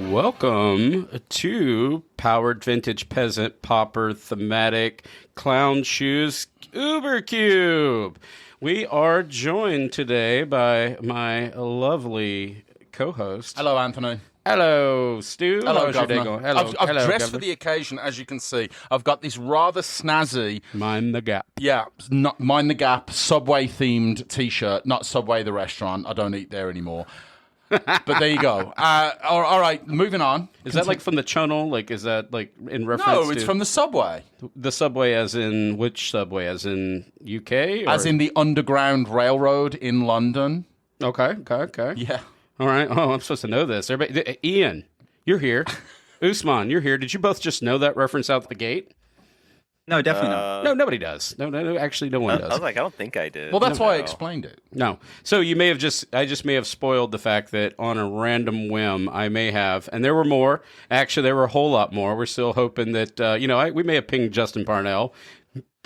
Welcome to Powered Vintage Peasant Popper Thematic Clown Shoes Uber Cube. We are joined today by my lovely co-host. Hello, Anthony. Hello, Stu. Hello, How's your day Governor. going? Hello, I've hello, dressed Governor. for the occasion, as you can see. I've got this rather snazzy, Mind the gap. yeah, not Mind the Gap, Subway-themed T-shirt. Not Subway the restaurant. I don't eat there anymore. But there you go. All right, moving on. Is that like from the channel? Like, is that like in reference No, to it's from the Subway. the subway? As in which subway? As in UK? Or? As in the Underground Railroad in London. Okay. Yeah. All right. Oh, I'm supposed to know this. Everybody, Ian, you're here. Usman, you're here. Did you both just know that reference out the gate? No, definitely not. No, nobody does. No, actually, no one does. I was like, I don't think I did. Well, that's why I explained it. No. So you may have I just may have spoiled the fact that on a random whim, I may have, and there were more. Actually, there were a whole lot more. We're still hoping that, we may have pinged Justin Parnell.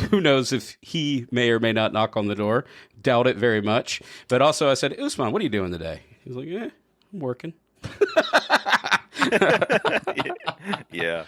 Who knows if he may or may not knock on the door. Doubt it very much. But also I said, Usman, what are you doing today? He's like, I'm working. Yeah.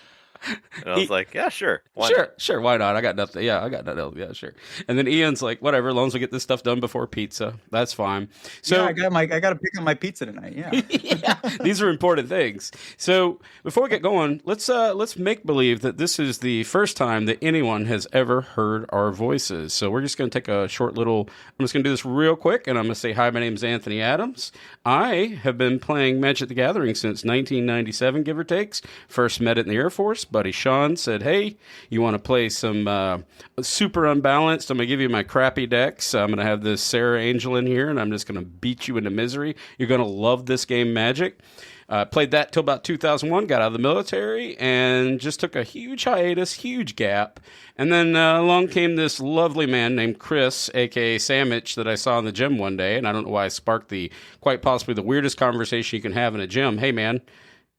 And I was like, yeah, sure. Why Sure, why not? I got nothing. Yeah, I got nothing else. Yeah, sure. And then Ian's like, whatever, as long as we get this stuff done before pizza, that's fine. So I got to pick up my pizza tonight. Yeah. yeah, these are important things. So before we get going, let's make believe that this is the first time that anyone has ever heard our voices. So we're just going to take a short little. I'm just going to do this real quick, and I'm going to say hi. My name's Anthony Adams. I have been playing Magic the Gathering since 1997, give or takes. First met it in the Air Force. Buddy Sean said, "Hey, you want to play some super unbalanced? I'm going to give you my crappy decks. I'm going to have this Sarah Angel in here, and I'm just going to beat you into misery. You're going to love this game, Magic." Played that till about 2001, got out of the military, and just took a huge hiatus, huge gap. And then along came this lovely man named Chris, a.k.a. Sandwich, that I saw in the gym one day, and I don't know why I sparked quite possibly the weirdest conversation you can have in a gym. Hey, man.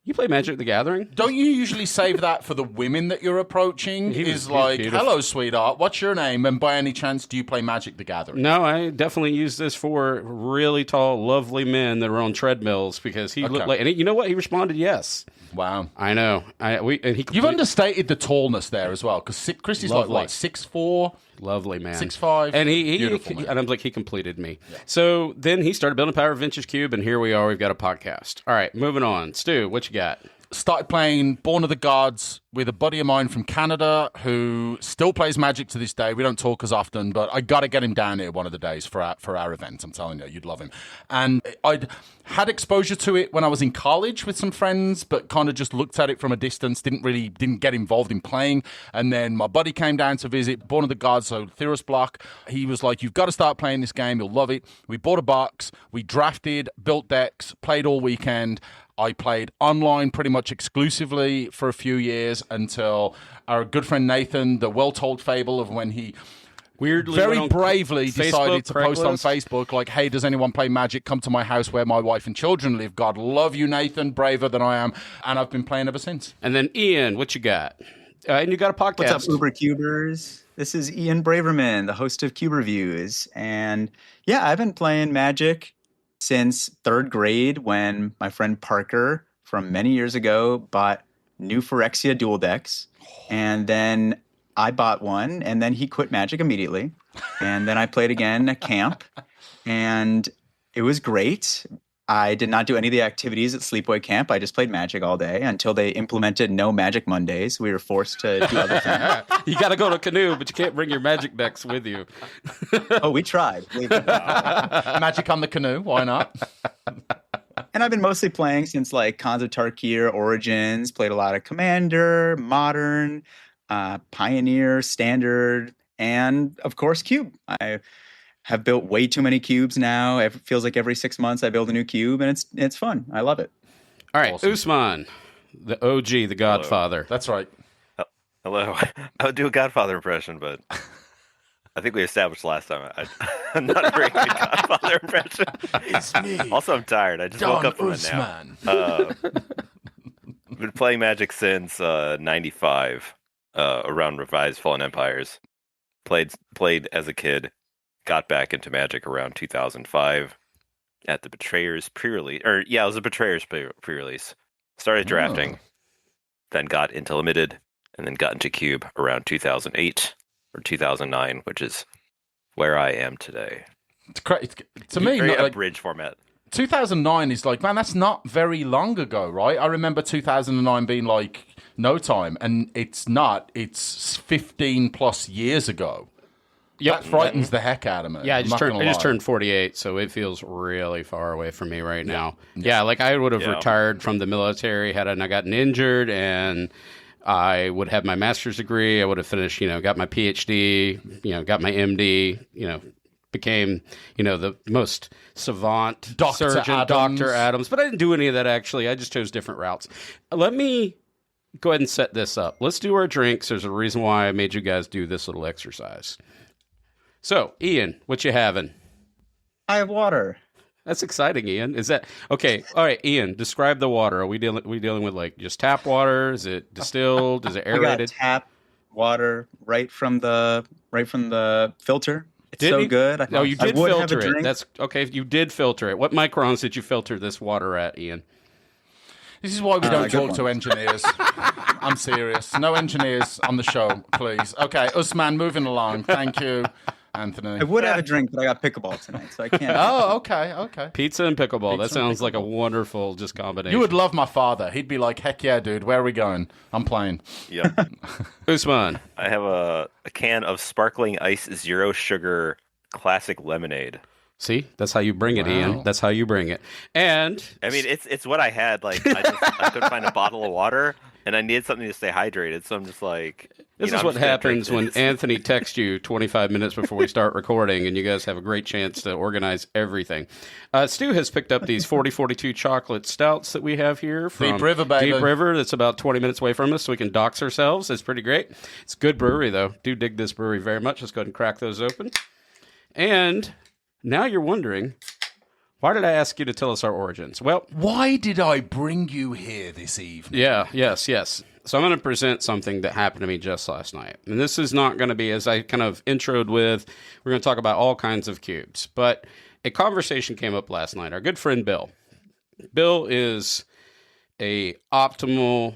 You play Magic the Gathering? Don't you usually save that for the women that you're approaching? He's like, hello, sweetheart, what's your name? And by any chance, do you play Magic the Gathering? No, I definitely use this for really tall, lovely men that are on treadmills because he looked like... And you know what? He responded yes. Wow. I know. You've understated the tallness there as well, because Christy's like, what, 6'4"? Lovely man, 6'5". and Beautiful, and I'm like, he completed me. Yeah. So then he started building Power Vintage Cube, and here we are. We've got a podcast. All right, moving on. Stu, what you got? Started playing Born of the Gods with a buddy of mine from Canada who still plays Magic to this day. We don't talk as often, but I got to get him down here one of the days for our event. I'm telling you, you'd love him. And I'd had exposure to it when I was in college with some friends, but kind of just looked at it from a distance, didn't get involved in playing. And then my buddy came down to visit Born of the Gods, so Theros Block. He was like, you've got to start playing this game. You'll love it. We bought a box. We drafted, built decks, played all weekend. I played online pretty much exclusively for a few years until our good friend Nathan, the well-told fable of when he weirdly very bravely Facebook, decided to post on Craigslist. Facebook, like, hey, does anyone play Magic? Come to my house where my wife and children live. God love you, Nathan, braver than I am. And I've been playing ever since. And then Ian, what you got? And you got a podcast. What's up, Uber Cubers? This is Ian Braverman, the host of Cube Reviews. And yeah, I've been playing Magic since third grade when my friend Parker from many years ago bought new Phyrexia dual decks. And then I bought one, and then he quit Magic immediately. And then I played again at camp, and it was great. I did not do any of the activities at Sleepaway Camp. I just played Magic all day until they implemented no Magic Mondays. We were forced to do other things. You got to go to Canoe, but you can't bring your Magic decks with you. Oh, we tried. Magic on the Canoe, why not? And I've been mostly playing since like Khans of Tarkir, Origins, played a lot of Commander, Modern, Pioneer, Standard, and of course Cube. I have built way too many cubes now. It feels like every 6 months I build a new cube, and it's fun. I love it. All right, Awesome. Usman, the OG, the Godfather. That's right. Hello. I would do a Godfather impression, but I think we established last time I'm not a very good Godfather impression. It's me. Also, I'm tired. I just woke up from Usman. a nap. Been playing Magic since 95, around Revised Fallen Empires. Played as a kid. Got back into Magic around 2005 at the Betrayers pre-release. It was a Betrayers pre-release. Started drafting, then got into limited, and then got into cube around 2008 or 2009, which is where I am today. It's crazy. To me, very not, like, abridged format. 2009 is like, man, that's not very long ago, right? I remember 2009 being like no time, and it's not. It's 15 plus years ago. That frightens the heck out of me. Yeah, I just turned 48, so it feels really far away from me right now. Yeah, like I would have retired from the military had I not gotten injured, and I would have my master's degree. I would have finished, got my PhD, got my MD, became, the most savant surgeon, Dr. Adams. But I didn't do any of that, actually. I just chose different routes. Let me go ahead and set this up. Let's do our drinks. There's a reason why I made you guys do this little exercise. So, Ian, what you having? I have water. That's exciting, Ian. Is that okay? All right, Ian. Describe the water. Are we dealing with like just tap water? Is it distilled? Is it aerated? I got tap water right from the filter. It's so good. You did filter it. That's okay. You did filter it. What microns did you filter this water at, Ian? This is why we don't talk to engineers. I'm serious. No engineers on the show, please. Okay, Usman, moving along. Thank you, Anthony. I would have a drink, but I got pickleball tonight, so I can't. Oh, okay. Pizza and pickleball. That sounds like a wonderful just combination. You would love my father. He'd be like, heck yeah, dude. Where are we going? I'm playing. Yeah. Usman. I have a can of sparkling ice zero sugar classic lemonade. See, that's how you bring it, Ian. That's how you bring it. And I mean, it's what I had. Like, I couldn't find a bottle of water, and I needed something to stay hydrated. So I'm just like, this is what happens when Anthony texts you 25 minutes before we start recording, and you guys have a great chance to organize everything. Stu has picked up these 4042 chocolate stouts that we have here from Deep River, baby. Deep River. That's about 20 minutes away from us, so we can dox ourselves. It's pretty great. It's a good brewery, though. Do dig this brewery very much. Let's go ahead and crack those open. And now you're wondering, why did I ask you to tell us our origins? Well, why did I bring you here this evening? Yes. So I'm going to present something that happened to me just last night. And this is not going to be, as I kind of introed with, we're going to talk about all kinds of cubes. But a conversation came up last night. Our good friend Bill. Bill is a optimal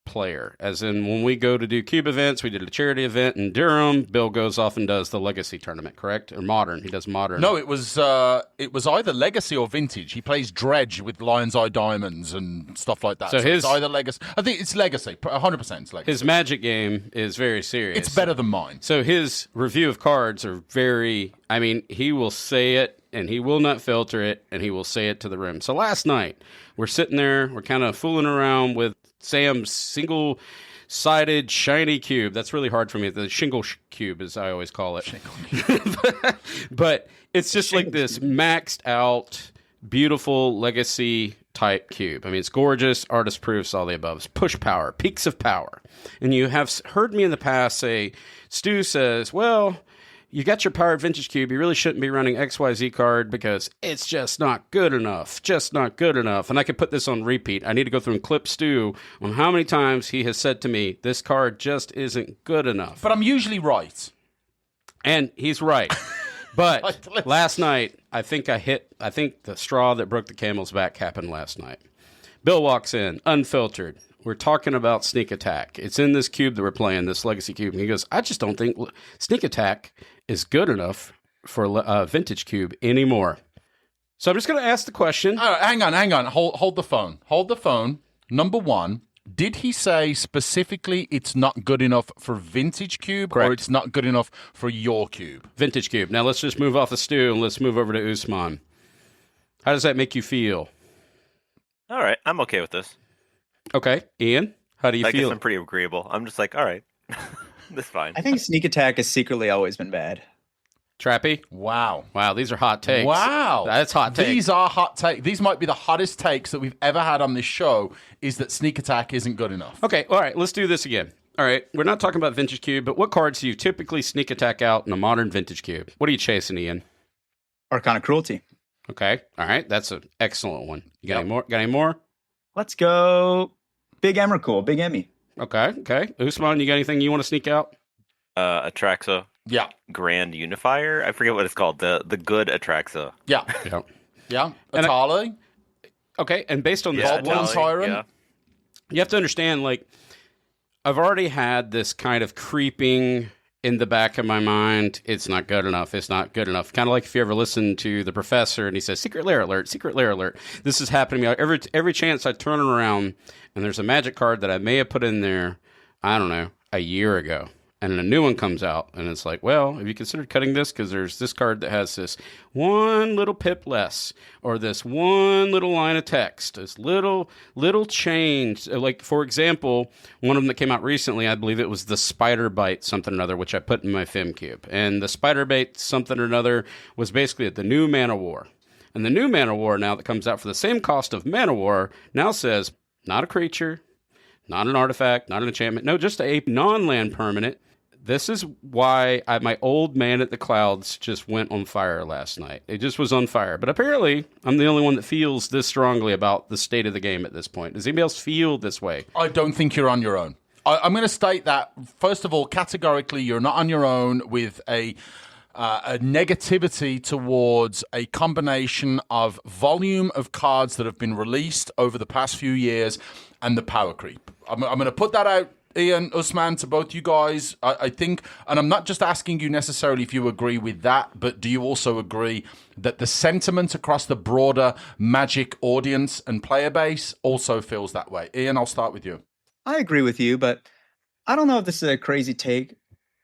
player, as in when we go to do cube events, we did a charity event in Durham. Bill goes off and does the Legacy tournament, correct? Or Modern? He does Modern. No, it was either Legacy or Vintage. He plays Dredge with Lion's Eye Diamonds and stuff like that. So it's either Legacy. I think it's Legacy. 100% it's Legacy. His Magic game is very serious. It's better than mine. So his review of cards are very, I mean, he will say it and he will not filter it and he will say it to the room. So last night, we're sitting there, we're kind of fooling around with Sam's single-sided shiny cube. That's really hard for me. The shingle cube, as I always call it. But it's just like this maxed out, beautiful legacy type cube. I mean, it's gorgeous, artist proofs, all the above. It's push power, peaks of power. And you have heard me in the past say, Stu says, well, you got your powered vintage cube. You really shouldn't be running XYZ card because it's just not good enough. Just not good enough. And I could put this on repeat. I need to go through and clip Stu on how many times he has said to me, this card just isn't good enough. But I'm usually right. And he's right. But last night, I think the straw that broke the camel's back happened last night. Bill walks in, unfiltered. We're talking about Sneak Attack. It's in this cube that we're playing, this Legacy cube. And he goes, I just don't think Sneak Attack is good enough for a vintage cube anymore. So I'm just going to ask the question. All right, hang on. Hold the phone. Hold the phone. Number one, did he say specifically it's not good enough for vintage cube? Correct. Or it's not good enough for your cube? Vintage cube. Now let's just move off of Stu and let's move over to Usman. How does that make you feel? All right, I'm okay with this. Okay, Ian, how do you I feel? guess I'm pretty agreeable. I'm just like, all right, that's fine. I think Sneak Attack has secretly always been bad. Trappy? Wow, these are hot takes. Wow. That's hot takes. These are hot takes. These might be the hottest takes that we've ever had on this show, is that Sneak Attack isn't good enough. Okay, all right, let's do this again. All right, we're not talking about vintage cube, but what cards do you typically Sneak Attack out in a modern vintage cube? What are you chasing, Ian? Arcana Cruelty. Okay, all right, that's an excellent one. You got any more? Got any more? Let's go Big Emrakul, Big Emmy. Okay. Usman, you got anything you want to sneak out? Atraxa. Yeah. Grand Unifier. I forget what it's called. The good Atraxa. Yeah. Atali. Okay, and based on this, Yeah, Goblin Atali, Tyrant. yeah. you have to understand, like, I've already had this kind of creeping in the back of my mind. It's not good enough. It's not good enough. Kind of like if you ever listen to the professor and he says, secret lair alert, secret lair alert. This is happening to me every chance I turn around and there's a magic card that I may have put in there, I don't know, a year ago. And then a new one comes out, and it's like, well, have you considered cutting this? Because there's this card that has this one little pip less, or this one little line of text, this little change. Like, for example, one of them that came out recently, I believe it was the Spider Bite something or another, which I put in my Fim Cube. And the Spider Bite something or another was basically the new Mana War. And the new Mana War now that comes out for the same cost of Mana War now says, not a creature, not an artifact, not an enchantment, no, just a non-land permanent. This is why my old man at the clouds just went on fire last night. It just was on fire. But apparently, I'm the only one that feels this strongly about the state of the game at this point. Does anybody else feel this way? I don't think you're on your own. I'm going to state that, first of all, categorically, you're not on your own with a negativity towards a combination of volume of cards that have been released over the past few years and the power creep. I'm going to put that out, Ian, Usman, to both you guys. I think, and I'm not just asking you necessarily if you agree with that, but do you also agree that the sentiment across the broader Magic audience and player base also feels that way? Ian, I'll start with you. I agree with you, but I don't know if this is a crazy take,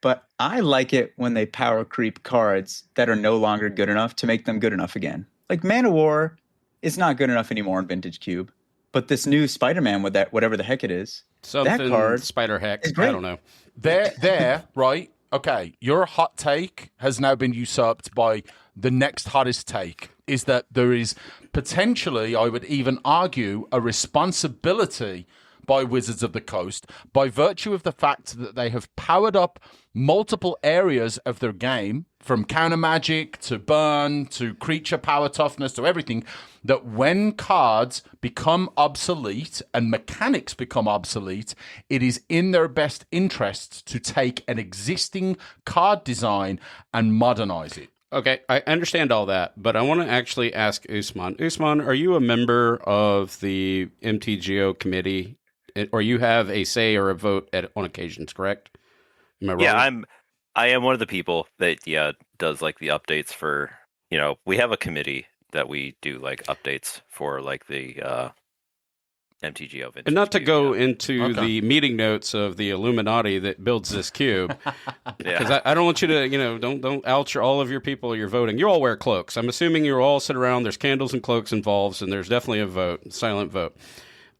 but I like it when they power creep cards that are no longer good enough to make them good enough again. Like Mana War is not good enough anymore in Vintage Cube, but this new Spider-Man with that, whatever the heck it is, something that card Spider Hex, is great. I don't know. There, right? Okay, your hot take has now been usurped by the next hottest take, is that there is potentially, I would even argue, a responsibility by Wizards of the Coast by virtue of the fact that they have powered up multiple areas of their game, from counter magic to burn to creature power toughness to everything, that when cards become obsolete and mechanics become obsolete, it is in their best interest to take an existing card design and modernize it. Okay, I understand all that, but I want to actually ask Usman. Usman, are you a member of the MTGO committee, or you have a say or a vote on occasions, correct? Am I wrong? Yeah, I am one of the people that does like the updates for, we have a committee that we do like updates for like the MTGO vintage. And not to cube, go into the meeting notes of the Illuminati that builds this cube, because I don't want you to, don't out all of your people you're voting. You all wear cloaks. I'm assuming you all sit around. There's candles and cloaks involved, and there's definitely a vote, silent vote.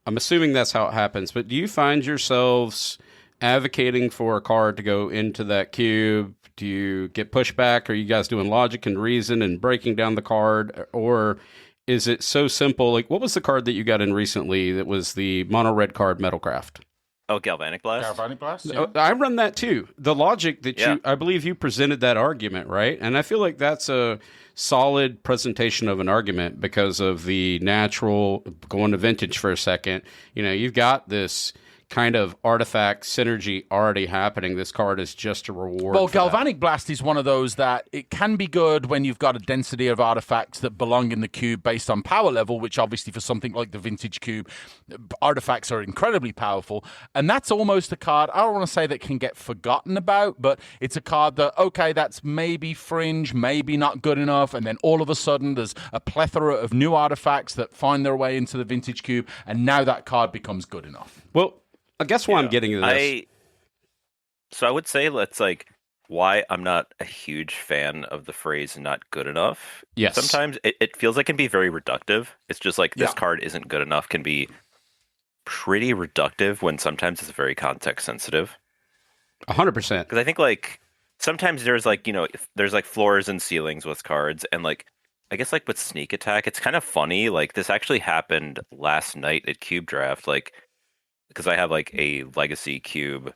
I'm assuming that's how it happens. But do you find yourselves advocating for a card to go into that cube? Do you get pushback? Are you guys doing logic and reason and breaking down the card? Or is it so simple? Like, what was the card that you got in recently that was the mono red card, Metalcraft? Oh, Galvanic Blast? Galvanic Blast, yeah. I run that too. The logic that I believe you presented that argument, right? And I feel like that's a solid presentation of an argument because of the natural, going to vintage for a second, you've got this kind of artifact synergy already happening. This card is just a reward. Well, Galvanic Blast is one of those that it can be good when you've got a density of artifacts that belong in the cube based on power level, which obviously for something like the Vintage Cube, artifacts are incredibly powerful. And that's almost a card, I don't want to say that can get forgotten about, but it's a card that, okay, that's maybe fringe, maybe not good enough, and then all of a sudden there's a plethora of new artifacts that find their way into the Vintage Cube, and now that card becomes good enough. Well, I guess why I'm getting to this. So I would say that's like why I'm not a huge fan of the phrase "not good enough." Yes. Sometimes it feels like it can be very reductive. It's just like this card isn't good enough can be pretty reductive when sometimes it's very context sensitive. 100%. Because I think like sometimes there's like there's like floors and ceilings with cards, and like I guess like with Sneak Attack, it's kind of funny. Like this actually happened last night at Cube Draft. Like, because I have like a legacy cube,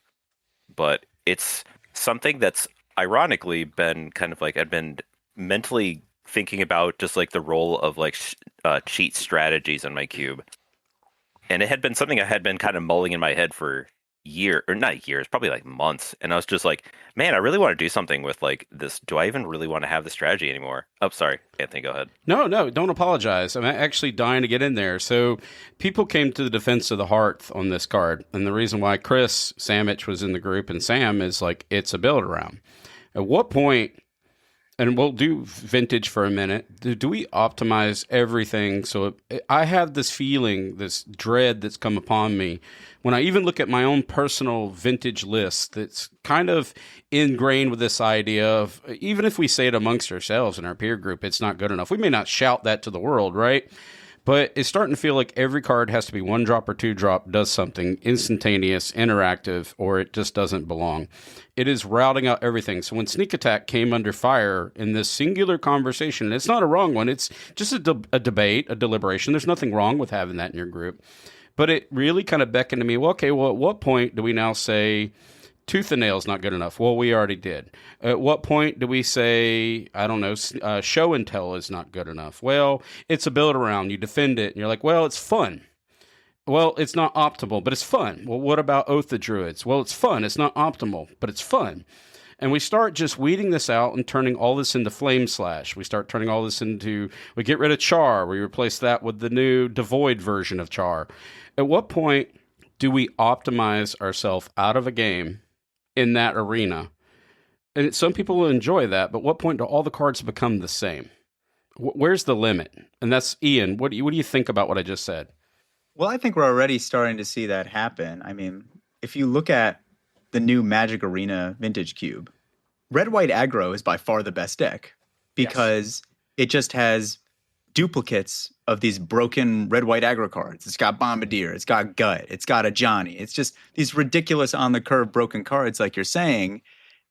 but it's something that's ironically been kind of like I've been mentally thinking about just like the role of like cheat strategies in my cube. And it had been something I had been kind of mulling in my head for not years, probably like months. And I was just like, man, I really want to do something with like this. Do I even really want to have the strategy anymore? Oh, sorry, Anthony, go ahead. No, don't apologize. I'm actually dying to get in there. So people came to the defense of the hearth on this card. And the reason why Chris Samich was in the group and Sam is like, it's a build around. At what point, and we'll do vintage for a minute, do we optimize everything? So I have this feeling, this dread that's come upon me when I even look at my own personal vintage list that's kind of ingrained with this idea of, even if we say it amongst ourselves in our peer group, it's not good enough. We may not shout that to the world, right? But it's starting to feel like every card has to be 1-drop or 2-drop, does something instantaneous, interactive, or it just doesn't belong. It is routing out everything. So when Sneak Attack came under fire in this singular conversation, it's not a wrong one. It's just a debate, a deliberation. There's nothing wrong with having that in your group. But it really kind of beckoned to me, well, okay, well, at what point do we now say tooth and nail is not good enough? Well, we already did. At what point do we say, I don't know, show and tell is not good enough? Well, it's a build around. You defend it, and you're like, well, it's fun. Well, it's not optimal, but it's fun. Well, what about Oath of Druids? Well, it's fun. It's not optimal, but it's fun. And we start just weeding this out and turning all this into Flame Slash. We start turning all this into, we get rid of Char. We replace that with the new Devoid version of Char. At what point do we optimize ourselves out of a game in that arena? And some people will enjoy that, but what point do all the cards become the same? Where's the limit? And that's Ian. What do you think about what I just said? Well, I think we're already starting to see that happen. I mean, if you look at the new Magic Arena Vintage Cube, Red-White Aggro is by far the best deck because it just has duplicates of these broken Red-White Aggro cards. It's got Bombardier, it's got Gut, it's got a Johnny. It's just these ridiculous on-the-curve broken cards like you're saying.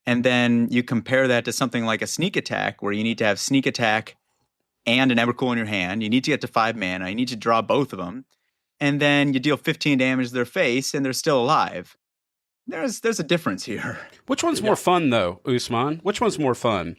And then you compare that to something like a Sneak Attack where you need to have Sneak Attack and an Evercool in your hand. You need to get to 5 mana. You need to draw both of them. And then you deal 15 damage to their face and they're still alive. There's a difference here. Which one's more fun, though, Usman? Which one's more fun?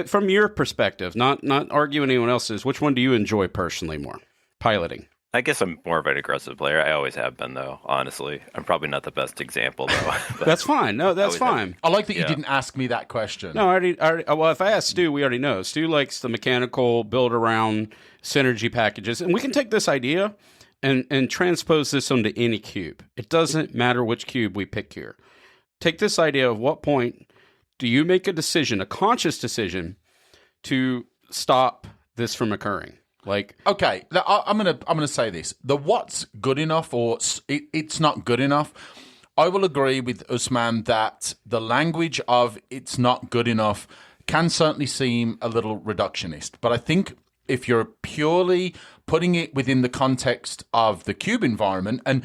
From your perspective, not arguing anyone else's, which one do you enjoy personally more? Piloting. I guess I'm more of an aggressive player. I always have been, though, honestly. I'm probably not the best example, though. That's fine. No, that's fine. I like that you didn't ask me that question. No, I already, well, if I ask Stu, we already know. Stu likes the mechanical build-around synergy packages. And we can take this idea and transpose this onto any cube. It doesn't matter which cube we pick here. Take this idea of what point do you make a decision, a conscious decision, to stop this from occurring? Like, okay, I'm gonna say this: the what's good enough or it's not good enough. I will agree with Usman that the language of "it's not good enough" can certainly seem a little reductionist, but I think if you're purely putting it within the context of the cube environment, and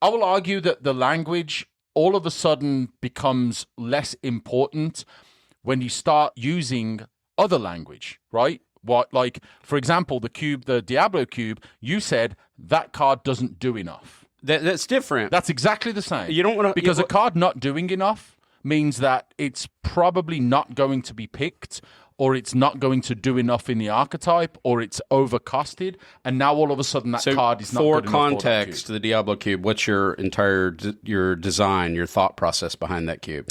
I will argue that the language all of a sudden becomes less important when you start using other language, right? What, like, for example, the Diablo cube, you said that card doesn't do enough. That's different. That's exactly the same. You don't want to, because a card not doing enough means that it's probably not going to be picked, or it's not going to do enough in the archetype, or it's overcosted, and now all of a sudden that card is not good enough. For context, the Diablo cube, what's your entire your design, your thought process behind that cube?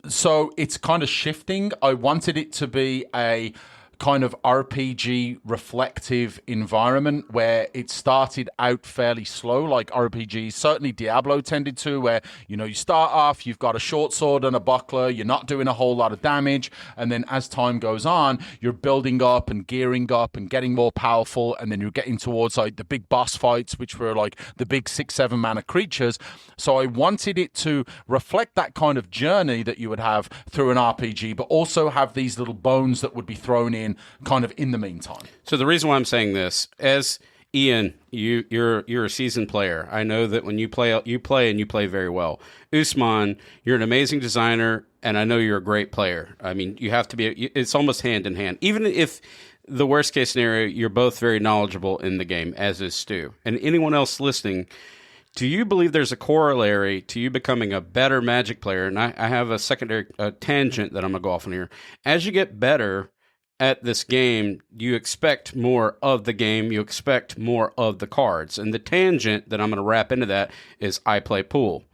So it's kind of shifting. I wanted it to be a kind of RPG reflective environment where it started out fairly slow, like RPGs, certainly Diablo tended to, where, you know, you start off, you've got a short sword and a buckler, you're not doing a whole lot of damage, and then as time goes on, you're building up and gearing up and getting more powerful, and then you're getting towards like the big boss fights, which were like the big 6-7 mana creatures. So I wanted it to reflect that kind of journey that you would have through an RPG, but also have these little bones that would be thrown in kind of in the meantime. So the reason why I'm saying this, as Ian, you're a seasoned player. I know that when you play and you play very well. Usman, you're an amazing designer, and I know you're a great player. I mean, you have to be. It's almost hand in hand. Even if the worst case scenario, you're both very knowledgeable in the game, as is Stu. And anyone else listening, do you believe there's a corollary to you becoming a better Magic player? And I have a secondary tangent that I'm going to go off on here. As you get better, at this game, you expect more of the game, you expect more of the cards. And the tangent that I'm going to wrap into that is I play pool.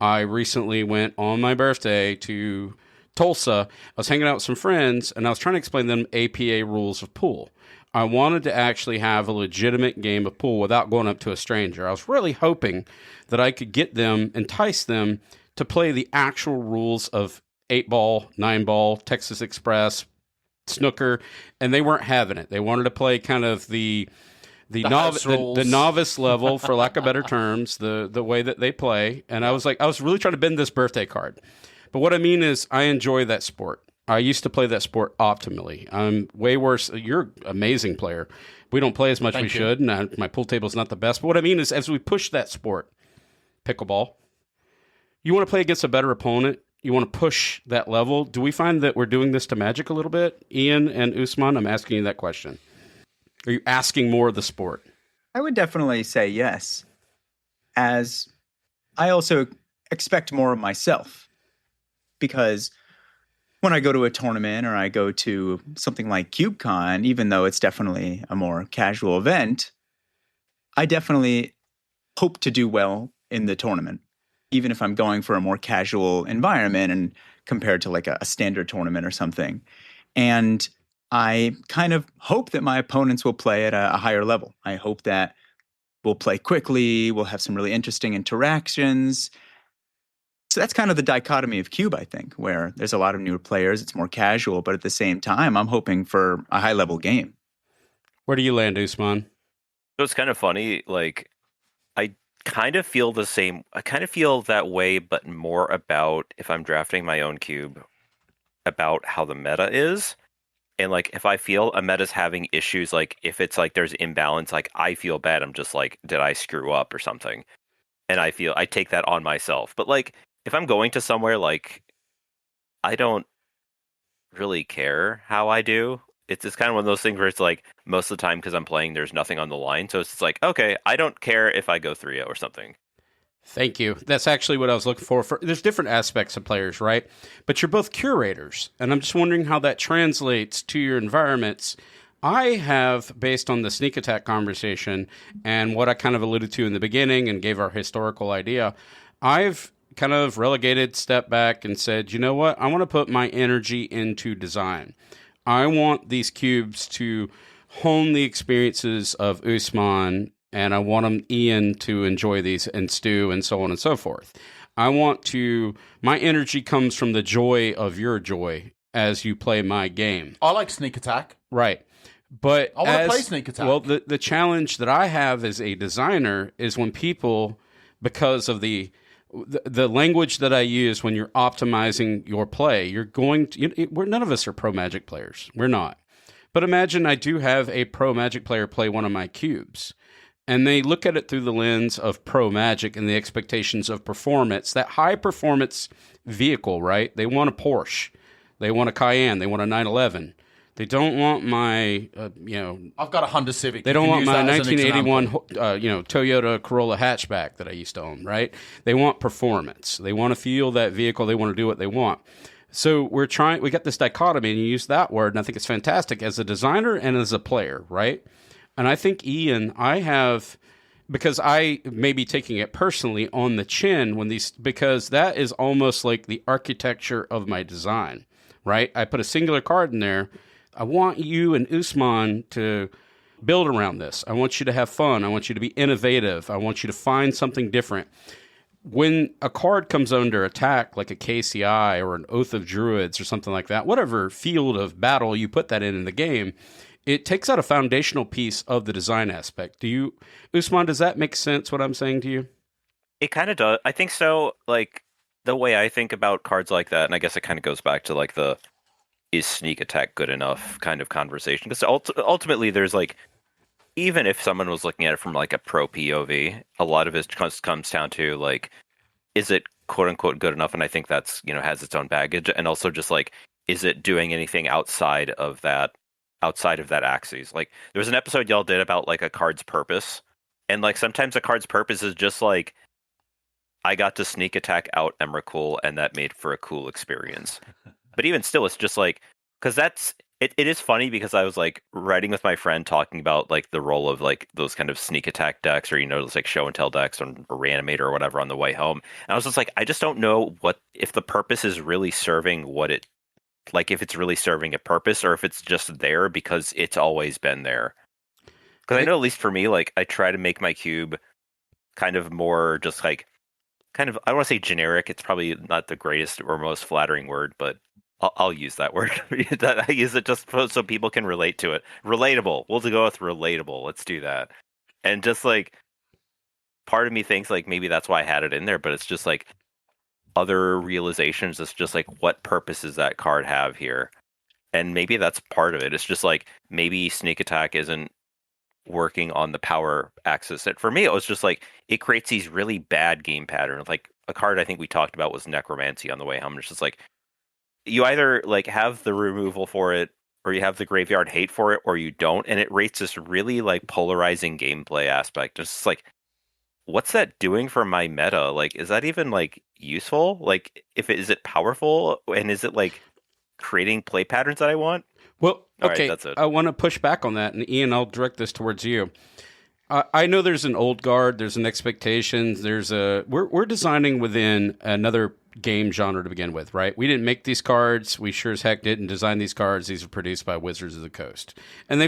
I recently went on my birthday to Tulsa. I was hanging out with some friends, and I was trying to explain them APA rules of pool. I wanted to actually have a legitimate game of pool without going up to a stranger. I was really hoping that I could entice them to play the actual rules of 8-ball, 9-ball, Texas Express, snooker, and they weren't having it. They wanted to play kind of the novice level, for lack of better terms, the way that they play. And I was really trying to bend this birthday card. But what I mean is, I enjoy that sport. I used to play that sport optimally. I'm way worse. You're an amazing player. We don't play as much as we should, and my pool table is not the best. But what I mean is, as we push that sport, pickleball, you want to play against a better opponent. You want to push that level. Do we find that we're doing this to Magic a little bit? Ian and Usman, I'm asking you that question. Are you asking more of the sport? I would definitely say yes, as I also expect more of myself. Because when I go to a tournament or I go to something like CubeCon, even though it's definitely a more casual event, I definitely hope to do well in the tournament, even if I'm going for a more casual environment and compared to like a standard tournament or something. And I kind of hope that my opponents will play at a higher level. I hope that we'll play quickly, we'll have some really interesting interactions. So that's kind of the dichotomy of Cube, I think, where there's a lot of newer players, it's more casual, but at the same time, I'm hoping for a high-level game. Where do you land, Usman? So it's kind of funny, like, I kind of feel the same. I kind of feel that way, but more about, if I'm drafting my own cube, about how the meta is. And, like, if I feel a meta's having issues, like, if it's, like, there's imbalance, like, I feel bad. I'm just like, did I screw up or something? And I take that on myself. But, like, if I'm going to somewhere, like, I don't really care how I do. It's kind of one of those things where it's like, most of the time, because I'm playing, there's nothing on the line. So it's just like, okay, I don't care if I go 3-0 or something. Thank you. That's actually what I was looking for. There's different aspects of players, right? But you're both curators, and I'm just wondering how that translates to your environments. I have, based on the sneak attack conversation and what I kind of alluded to in the beginning and gave our historical idea, I've kind of relegated, stepped back, and said, you know what? I want to put my energy into design. I want these cubes to hone the experiences of Usman, and I want Ian to enjoy these, and Stu, and so on and so forth. My energy comes from the joy of your joy as you play my game. I like sneak attack. Right. But I want to play sneak attack. Well, the challenge that I have as a designer is when people, because of the language that I use when you're optimizing your play, none of us are pro Magic players. We're not. But imagine I do have a pro Magic player play one of my cubes, and they look at it through the lens of pro Magic and the expectations of performance, that high performance vehicle, right? They want a Porsche. They want a Cayenne. They want a 911. They don't want my, I've got a Honda Civic. They don't want my 1981, Toyota Corolla hatchback that I used to own, right? They want performance. They want to feel that vehicle. They want to do what they want. So we got this dichotomy, and you use that word, and I think it's fantastic as a designer and as a player, right? And I think, Ian, because I may be taking it personally on the chin because that is almost like the architecture of my design, right? I put a singular card in there. I want you and Usman to build around this. I want you to have fun. I want you to be innovative. I want you to find something different. When a card comes under attack, like a KCI or an Oath of Druids or something like that, whatever field of battle you put that in the game, it takes out a foundational piece of the design aspect. Usman, does that make sense, what I'm saying to you? It kind of does. I think so. Like, the way I think about cards like that, and I guess it kind of goes back to like is sneak attack good enough kind of conversation? Because ultimately, there's like, even if someone was looking at it from like a pro POV, a lot of it comes down to like, is it quote unquote good enough? And I think that's, has its own baggage. And also just like, is it doing anything outside of that axis? Like, there was an episode y'all did about like a card's purpose. And like, sometimes a card's purpose is just like, I got to sneak attack out Emrakul, and that made for a cool experience. But even still, it's just like, because it is funny because I was like writing with my friend talking about like the role of like those kind of sneak attack decks or those like show and tell decks or reanimator or whatever on the way home. And I was just like, I just don't know what if the purpose is really serving what it like if it's really serving a purpose or if it's just there because it's always been there. Because I know at least for me, like I try to make my cube kind of more just like kind of I don't want to say generic. It's probably not the greatest or most flattering word, but I'll use that word. I use it just so people can relate to it. Relatable. We'll go with relatable. Let's do that. And just like part of me thinks like maybe that's why I had it in there, but it's just like other realizations. It's just like what purpose does that card have here? And maybe that's part of it. It's just like maybe sneak attack isn't working on the power axis. And for me, it was just like it creates these really bad game patterns. Like a card I think we talked about was Necromancy on the way home. It's just like you either like have the removal for it or you have the graveyard hate for it or you don't, and it rates this really like polarizing gameplay aspect. It's just like what's that doing for my meta? Like is that even like useful? Like if it is it powerful and is it like creating play patterns that I want? Well, All okay, right, that's it. I want to push back on that, and Ian, I'll direct this towards you. I know there's an old guard, there's an expectation, we're designing within another game genre to begin with, right? We didn't make these cards, we sure as heck didn't design these cards. These are produced by Wizards of the Coast, and they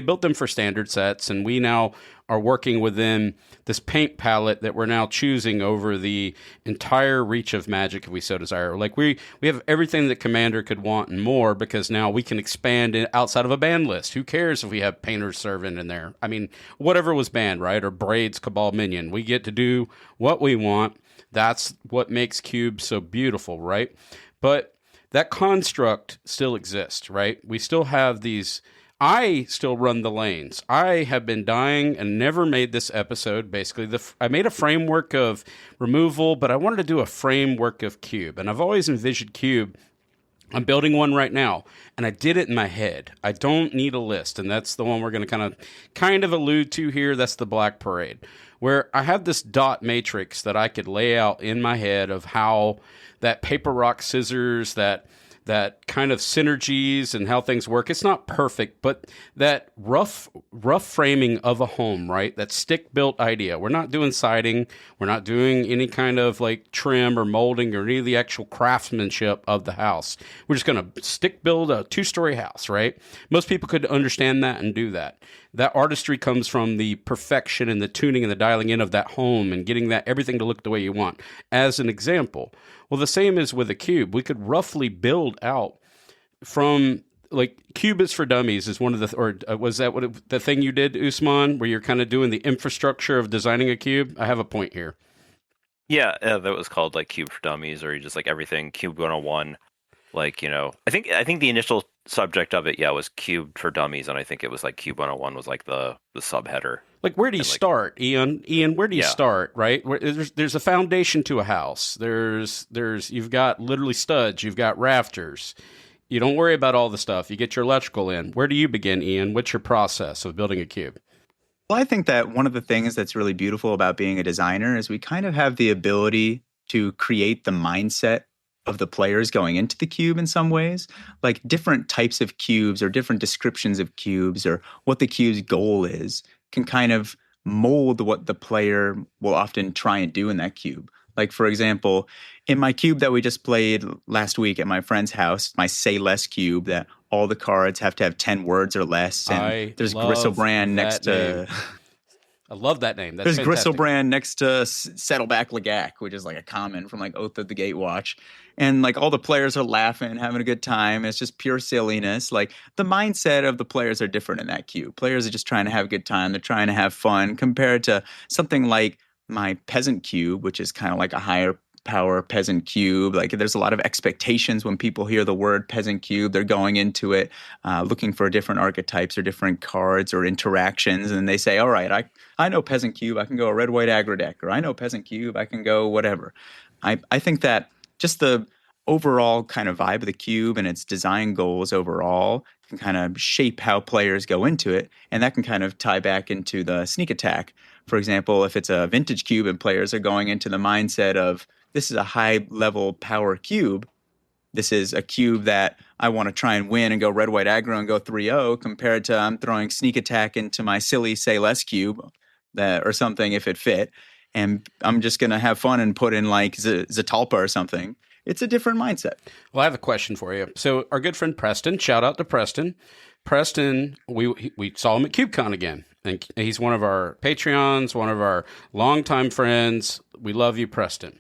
built them for standard sets, and we now are working within this paint palette that we're now choosing over the entire reach of Magic if we so desire. Like we have everything that Commander could want and more because now we can expand it outside of a ban list. Who cares if we have Painter's Servant in there? I mean, whatever was banned, right? Or Braid's Cabal Minion. We get to do what we want. That's what makes Cube so beautiful, right? But that construct still exists, right? We still have these. I still run the lanes. I have been dying and never made this episode. Basically, I made a framework of removal, but I wanted to do a framework of Cube. And I've always envisioned Cube. I'm building one right now, and I did it in my head. I don't need a list, and that's the one we're going to kind of allude to here. That's the Black Parade, where I have this dot matrix that I could lay out in my head of how that paper, rock, scissors, that kind of synergies and how things work. It's not perfect, but that rough framing of a home, right? That stick-built idea. We're not doing siding. We're not doing any kind of like trim or molding or any of the actual craftsmanship of the house. We're just going to stick-build a 2-story house, right? Most people could understand that and do that. That artistry comes from the perfection and the tuning and the dialing in of that home and getting that everything to look the way you want. As an example, well, the same is with a cube. We could roughly build out from like Cube is for Dummies is one of the, or was that what the thing you did, Usman, where you're kind of doing the infrastructure of designing a cube? I have a point here. Yeah, that was called like Cube for Dummies, or you just like everything Cube 101. Like, I think the initial subject of it, was Cube for Dummies, and I think it was like Cube 101 was like the subheader. Like, where do you start, Ian? Ian, where do you start, right? There's a foundation to a house. You've got literally studs. You've got rafters. You don't worry about all the stuff. You get your electrical in. Where do you begin, Ian? What's your process of building a cube? Well, I think that one of the things that's really beautiful about being a designer is we kind of have the ability to create the mindset of the players going into the cube in some ways. Like different types of cubes or different descriptions of cubes or what the cube's goal is can kind of mold what the player will often try and do in that cube. Like, for example, in my cube that we just played last week at my friend's house, my Say Less cube, that all the cards have to have 10 words or less. And there's Gristlebrand next to... I love that name. That's There's fantastic. Gristlebrand next to Saddleback Lagac, which is like a common from like Oath of the Gatewatch. And like all the players are laughing, having a good time. It's just pure silliness. Like the mindset of the players are different in that cube. Players are just trying to have a good time. They're trying to have fun compared to something like my Peasant cube, which is kind of like a higher power peasant cube. Like there's a lot of expectations when people hear the word peasant cube. They're going into it looking for different archetypes or different cards or interactions, and they say, all right, I know peasant cube, I can go a red white aggro deck, or I know peasant cube, I can go whatever. I think that just the overall kind of vibe of the cube and its design goals overall can kind of shape how players go into it, and that can kind of tie back into the sneak attack. For example, if it's a vintage cube and players are going into the mindset of this is a high level power cube, this is a cube that I want to try and win and go red, white, aggro and go 3-0 compared to I'm throwing sneak attack into my silly say less cube or something if it fit. And I'm just going to have fun and put in like Zatalpa or something. It's a different mindset. Well, I have a question for you. So our good friend Preston, shout out to Preston. Preston, we saw him at CubeCon again. And he's one of our Patreons, one of our longtime friends. We love you, Preston.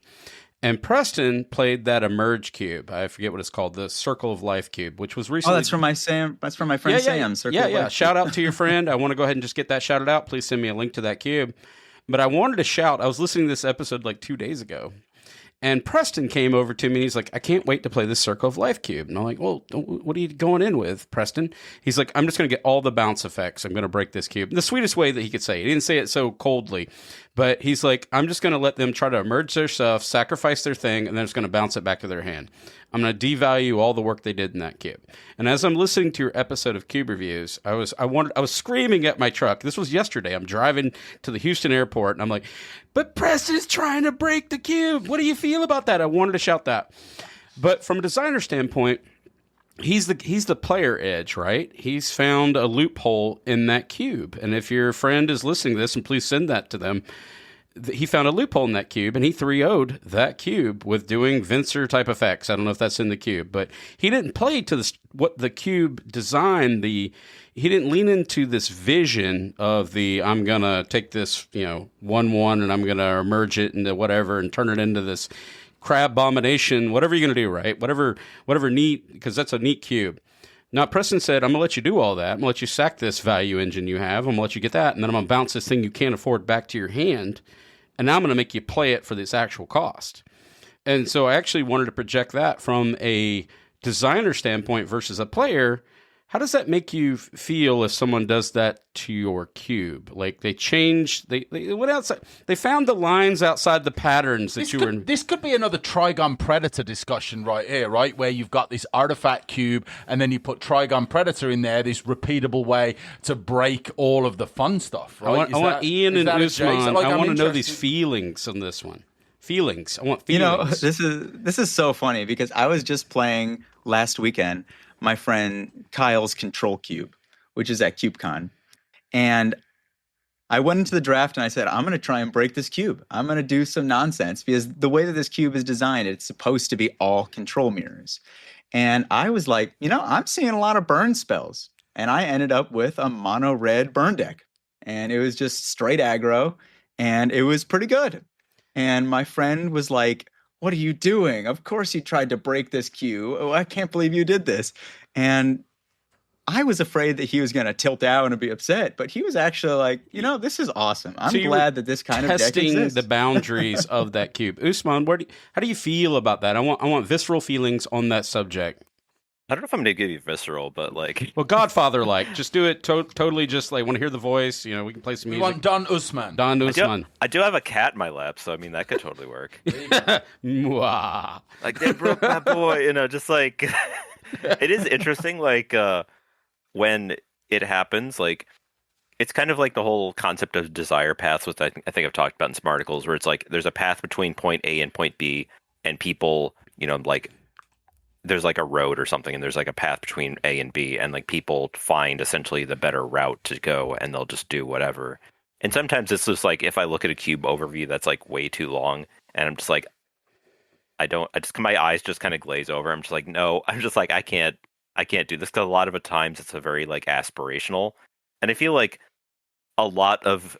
And Preston played that Emerge cube. I forget what it's called, the Circle of Life cube, which was recently. Oh, that's from my Sam. That's from my friend Sam. Circle of Life Shout out to your friend. I want to go ahead and just get that shouted out. Please send me a link to that cube. But I wanted to shout. I was listening to this episode like 2 days ago, and Preston came over to me and he's like, I can't wait to play this Circle of Life cube. And I'm like, well, what are you going in with, Preston? He's like, I'm just going to get all the bounce effects. I'm going to break this cube. The sweetest way that he could say it. He didn't say it so coldly, but he's like, I'm just going to let them try to emerge their stuff, sacrifice their thing, and then it's going to bounce it back to their hand. I'm going to devalue all the work they did in that cube. And as I'm listening to your episode of Cube Reviews, I was screaming at my truck. This was yesterday. I'm driving to the Houston airport, and I'm like, but Preston's trying to break the cube. What do you feel about that? I wanted to shout that. But from a designer standpoint, he's the player edge, right? He's found a loophole in that cube. And if your friend is listening to this, and please send that to them, he found a loophole in that cube, and he 3-0'd that cube with doing Vincer type effects. I don't know if that's in the cube, but he didn't play to what the cube designed. He didn't lean into this vision of I'm going to take this, 1-1 and I'm going to merge it into whatever and turn it into this crab abomination, whatever you're going to do, right? Whatever neat, because that's a neat cube. Now, Preston said, I'm going to let you do all that. I'm going to let you sack this value engine you have. I'm going to let you get that, and then I'm going to bounce this thing you can't afford back to your hand, and now I'm going to make you play it for this actual cost. And so I actually wanted to project that from a designer standpoint versus a player. How does that make you feel if someone does that to your cube? Like they went outside, they found the lines outside the patterns that This could be another Trigon Predator discussion right here, right? Where you've got this artifact cube and then you put Trigon Predator in there, this repeatable way to break all of the fun stuff, right? I want Ian and Usman, I want to know these feelings on this one. Feelings. I want feelings. This is so funny because I was just playing last weekend my friend Kyle's Control Cube, which is at CubeCon. And I went into the draft and I said, I'm going to try and break this cube. I'm going to do some nonsense because the way that this cube is designed, it's supposed to be all control mirrors. And I was like, I'm seeing a lot of burn spells. And I ended up with a mono red burn deck. And it was just straight aggro. And it was pretty good. And my friend was like, what are you doing? Of course you tried to break this cube. Oh, I can't believe you did this. And I was afraid that he was going to tilt out and be upset, but he was actually like, this is awesome. I'm glad that this kind of deck exists. Testing the boundaries of that cube. Usman, how do you feel about that? I want visceral feelings on that subject. I don't know if I'm going to give you visceral, but well, Godfather-like. Just do it totally just like, want to hear the voice. We can play some music. We want Don Usman. Don Usman. I do have a cat in my lap, so I mean, that could totally work. Mwah. Like, they broke my boy, just like, it is interesting, like, when it happens, like, it's kind of like the whole concept of desire paths, which I think I've talked about in some articles, where it's like, there's a path between point A and point B, and people, like, there's like a road or something and there's like a path between A and B and like people find essentially the better route to go and they'll just do whatever. And sometimes it's just like, if I look at a cube overview that's like way too long and I'm just like, my eyes just kind of glaze over. I'm just like, no, I'm just like, I can't do this. Cause a lot of the times it's a very like aspirational. And I feel like a lot of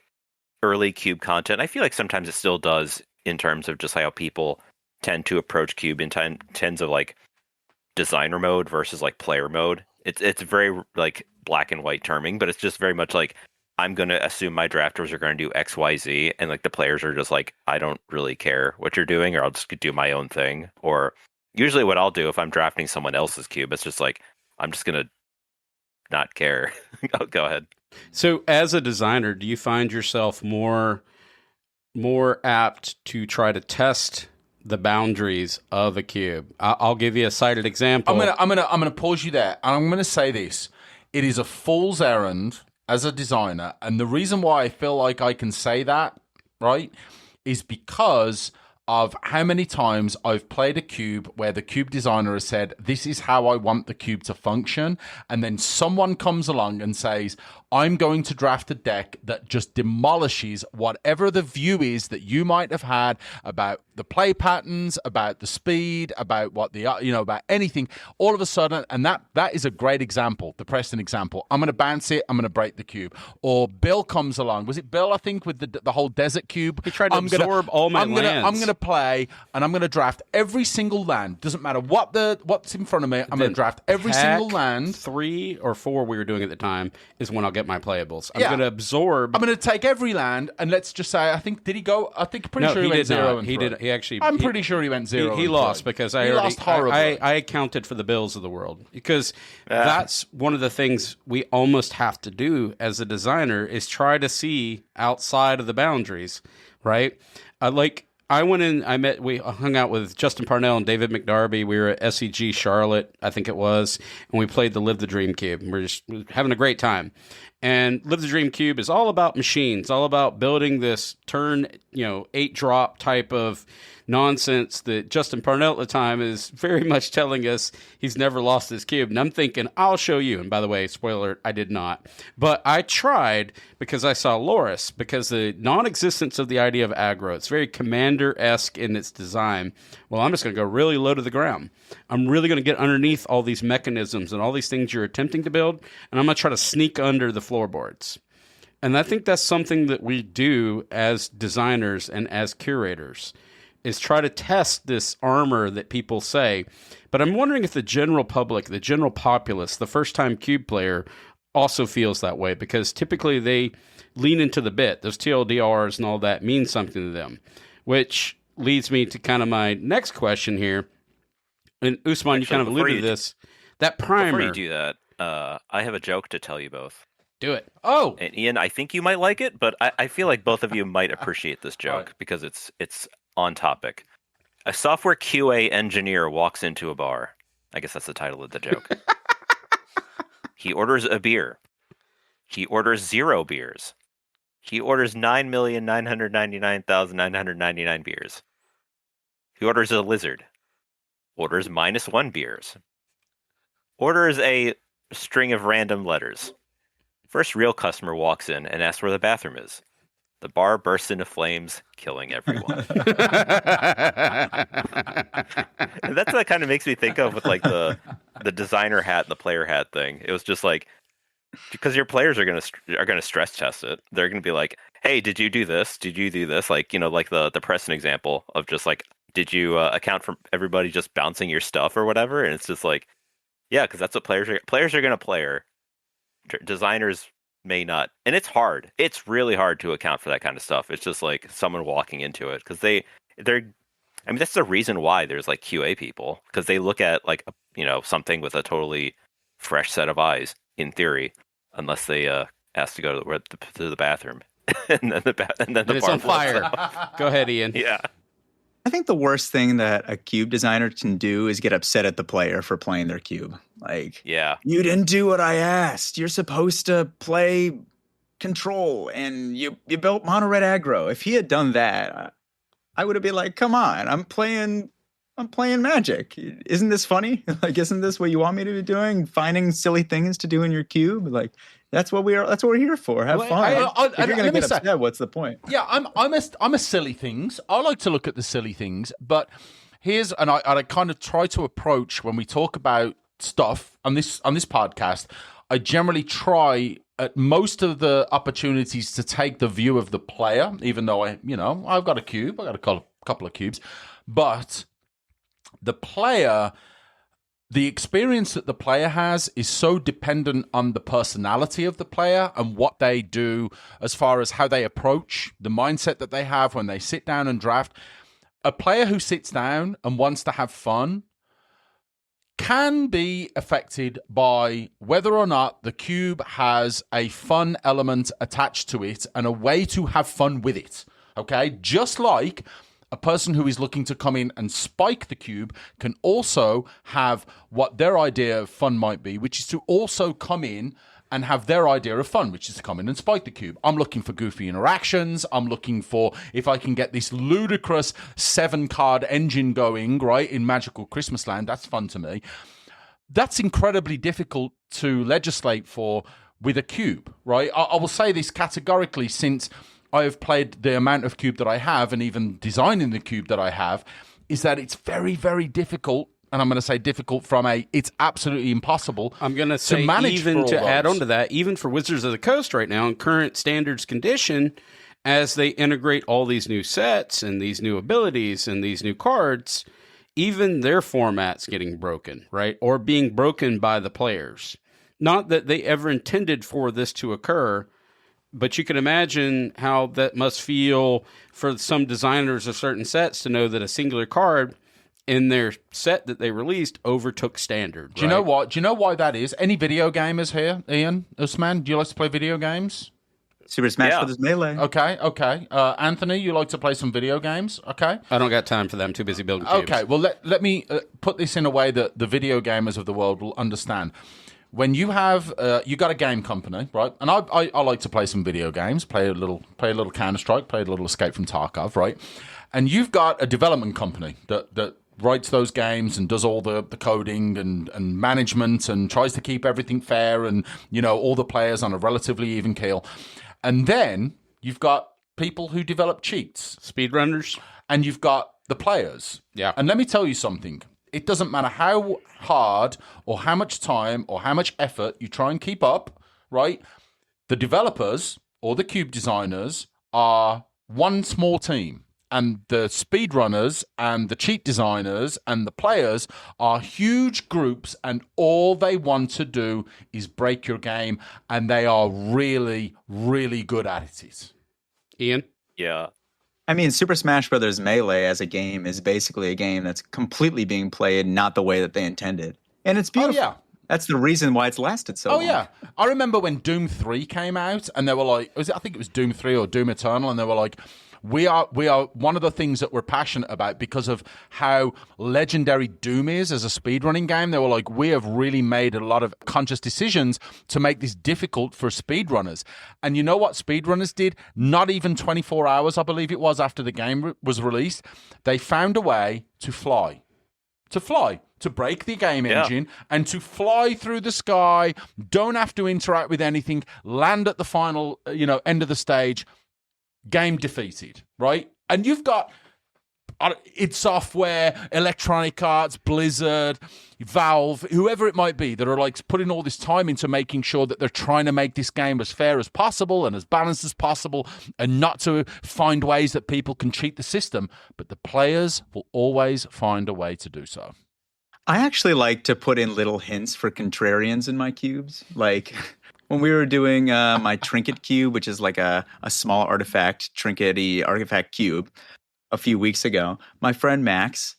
early cube content, I feel like sometimes it still does in terms of just how people tend to approach cube in terms of like designer mode versus like player mode. It's very like black and white terming, but it's just very much like, I'm going to assume my drafters are going to do X, Y, Z. And like the players are just like, I don't really care what you're doing, or I'll just do my own thing. Or usually what I'll do if I'm drafting someone else's cube, it's just like, I'm just going to not care. Go ahead. So as a designer, do you find yourself more apt to try to test the boundaries of a cube? I'll give you a cited example. I'm gonna pause you there, and I'm gonna say this: it is a fool's errand as a designer, and the reason why I feel like I can say that, right, is because of how many times I've played a cube where the cube designer has said, this is how I want the cube to function. And then someone comes along and says, I'm going to draft a deck that just demolishes whatever the view is that you might have had about the play patterns, about the speed, about what the, about anything. All of a sudden, and that is a great example, the Preston example. I'm going to bounce it, I'm going to break the cube. Or Bill comes along. Was it Bill, I think, with the whole desert cube? He tried to absorb all my lands. I'm going to play, and I'm going to draft every single land. Doesn't matter what's in front of me. I'm going to draft every single land. 3 or 4 we were doing at the time is when I'll get my playables. I'm going to absorb. I'm going to take every land, and let's just say, I think, did he go? I think pretty sure he went 0 and 3. He did. He actually. I'm pretty sure he went 0. He lost because I lost horribly. I accounted for the Bills of the world because that's one of the things we almost have to do as a designer is try to see outside of the boundaries, right? We hung out with Justin Parnell and David McDarby. We were at SEG Charlotte, I think it was, and we played the Live the Dream Cube. And we're just having a great time. And Live the Dream Cube is all about machines, all about building this turn, 8-drop type of nonsense that Justin Parnell at the time is very much telling us he's never lost his cube. And I'm thinking, I'll show you. And by the way, spoiler alert, I did not. But I tried because I saw Loris, because the non-existence of the idea of aggro, it's very Commander-esque in its design. Well, I'm just going to go really low to the ground. I'm really going to get underneath all these mechanisms and all these things you're attempting to build, and I'm going to try to sneak under the floorboards. And I think that's something that we do as designers and as curators, is try to test this armor that people say. But I'm wondering if the general public, the general populace, the first-time cube player also feels that way, because typically they lean into the bit. Those TLDRs and all that mean something to them, which leads me to kind of my next question here. And Usman, you kind of alluded to this. That primer. Before you do that, I have a joke to tell you both. Do it. Oh, And Ian, I think you might like it, but I feel like both of you might appreciate this joke because it's on topic. A software QA engineer walks into a bar. I guess that's the title of the joke. He orders a beer. He orders 0 beers. He orders 9,999,999 beers. He orders a lizard. Orders -1 beers. Orders a string of random letters. First real customer walks in and asks where the bathroom is. The bar bursts into flames, killing everyone. And that's what kind of makes me think of with like the designer hat and the player hat thing. It was just like, because your players are gonna stress test it. They're gonna be like, "Hey, did you do this? Did you do this?" Like like the Preston example of just like, "Did you account for everybody just bouncing your stuff or whatever?" And it's just like, yeah, because that's what players are gonna player. Designers may not, and it's hard. It's really hard to account for that kind of stuff. It's just like someone walking into it because they're. I mean, that's the reason why there's like QA people, because they look at like something with a totally fresh set of eyes in theory, unless they ask to go to the bathroom, and then the It's bar on fire. Go ahead, Ian. Yeah. I think the worst thing that a cube designer can do is get upset at the player for playing their cube. Like, Yeah. you didn't do what I asked. You're supposed to play control, and you built mono red aggro. If he had done that, I would have been like, come on, I'm playing Magic. Isn't this funny? Like, isn't this what you want me to be doing? Finding silly things to do in your cube? Like, that's what we're here for. Have fun. If you're gonna get upset, what's the point? Yeah, I'm a silly things. I like to look at the silly things, but I kind of try to approach when we talk about stuff on this podcast. I generally try at most of the opportunities to take the view of the player, even though I've got a cube, I got a couple of cubes, but the player. The experience that the player has is so dependent on the personality of the player and what they do as far as how they approach, the mindset that they have when they sit down and draft. A player who sits down and wants to have fun can be affected by whether or not the cube has a fun element attached to it and a way to have fun with it. Okay? Just like a person who is looking to come in and spike the cube can also have what their idea of fun might be, which is to also come in and have their idea of fun, which is to come in and spike the cube. I'm looking for goofy interactions. I'm looking for if I can get this ludicrous 7-card engine going, right, in Magical Christmas Land. That's fun to me. That's incredibly difficult to legislate for with a cube, right? I will say this categorically, since I have played the amount of cube that I have and even designing the cube that I have, is that it's very, very difficult. And I'm going to say difficult from it's absolutely impossible. I'm going to say manage even to add on to that, even for Wizards of the Coast right now in current standards condition, as they integrate all these new sets and these new abilities and these new cards, even their format's getting broken, right? Or being broken by the players. Not that they ever intended for this to occur, but you can imagine how that must feel for some designers of certain sets to know that a singular card in their set that they released overtook standard. Do you know what? Do you know why that is? Any video gamers here, Ian, Usman? Do you like to play video games? Super Smash Brothers Melee. Okay. Anthony, you like to play some video games? Okay. I don't got time for them. I'm too busy building cubes. Okay, well, let me put this in a way that the video gamers of the world will understand. When you have you got a game company, right? And I like to play some video games, play a little Counter-Strike, play a little Escape from Tarkov, right? And you've got a development company that writes those games and does all the coding and management and tries to keep everything fair and, all the players on a relatively even keel. And then you've got people who develop cheats. Speedrunners. And you've got the players. Yeah. And let me tell you something. It doesn't matter how hard or how much time or how much effort you try and keep up, right? The developers or the cube designers are one small team. And the speedrunners and the cheat designers and the players are huge groups, and all they want to do is break your game, and they are really, really good at it. Ian? Yeah. I mean, Super Smash Brothers Melee as a game is basically a game that's completely being played not the way that they intended. And it's beautiful. Oh, yeah. That's the reason why it's lasted so long. Oh, yeah. I remember when Doom 3 came out, and they were like, I think it was Doom 3 or Doom Eternal, and they were like, we are one of the things that we're passionate about because of how legendary Doom is as a speedrunning game. They were like, we have really made a lot of conscious decisions to make this difficult for speedrunners. And you know what speedrunners did? Not even 24 hours, I believe it was, after the game was released. They found a way to fly. To break the game engine and to fly through the sky, don't have to interact with anything, land at the final, end of the stage, game defeated, right? And you've got id Software, Electronic Arts, Blizzard, Valve, whoever it might be, that are like putting all this time into making sure that they're trying to make this game as fair as possible and as balanced as possible and not to find ways that people can cheat the system. But the players will always find a way to do so. I actually like to put in little hints for contrarians in my cubes. Like when we were doing my trinket cube, which is like a small artifact, trinkety artifact cube, a few weeks ago, my friend Max,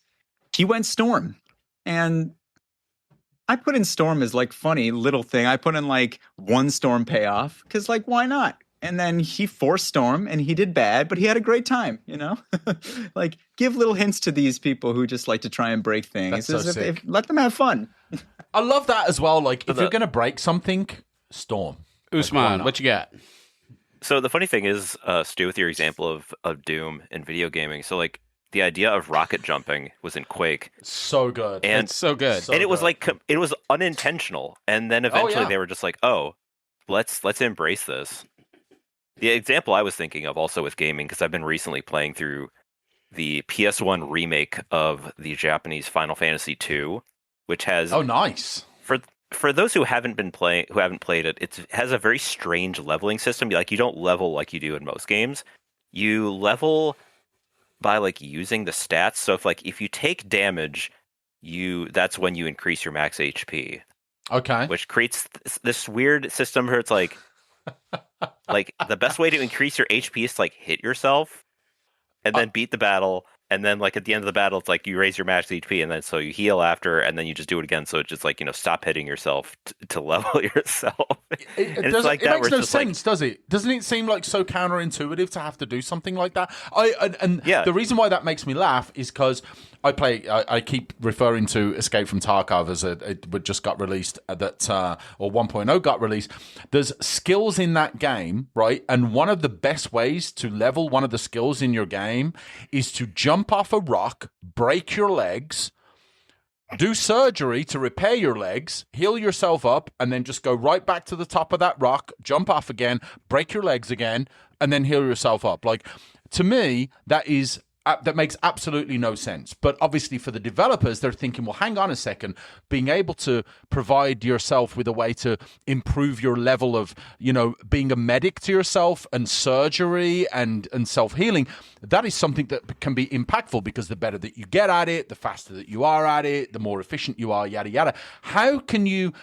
he went Storm. And I put in Storm as like funny little thing. I put in like one Storm payoff because like, why not? And then he forced Storm and he did bad, but he had a great time, Like give little hints to these people who just like to try and break things. That's so sick. Let them have fun. I love that as well. Like if you're going to break something, Storm. Usman, what you got? So the funny thing is, Stu, with your example of Doom and video gaming, so like the idea of rocket jumping was in Quake. So good. And it's so good. And it was like, it was unintentional. And then eventually they were just like, oh, let's embrace this. The example I was thinking of also with gaming, because I've been recently playing through the PS1 remake of the Japanese Final Fantasy II, which has nice. For those who haven't played it, it has a very strange leveling system. Like you don't level like you do in most games. You level by like using the stats. So if you take damage, that's when you increase your max HP. Okay. Which creates this weird system where it's like the best way to increase your HP is to like hit yourself and then beat the battle. And then like at the end of the battle, it's like you raise your max HP and then so you heal after and then you just do it again. So it's just like, stop hitting yourself to level yourself. It makes no sense, does it? Doesn't it seem like so counterintuitive to have to do something like that? The reason why that makes me laugh is because I keep referring to Escape from Tarkov as it just got released or 1.0 got released. There's skills in that game, right? And one of the best ways to level one of the skills in your game is to jump off a rock, break your legs, do surgery to repair your legs, heal yourself up, and then just go right back to the top of that rock, jump off again, break your legs again, and then heal yourself up. Like, to me, that makes absolutely no sense. But obviously for the developers, they're thinking, well, hang on a second, being able to provide yourself with a way to improve your level of, being a medic to yourself and surgery and self-healing, that is something that can be impactful, because the better that you get at it, the faster that you are at it, the more efficient you are, yada, yada. How can you,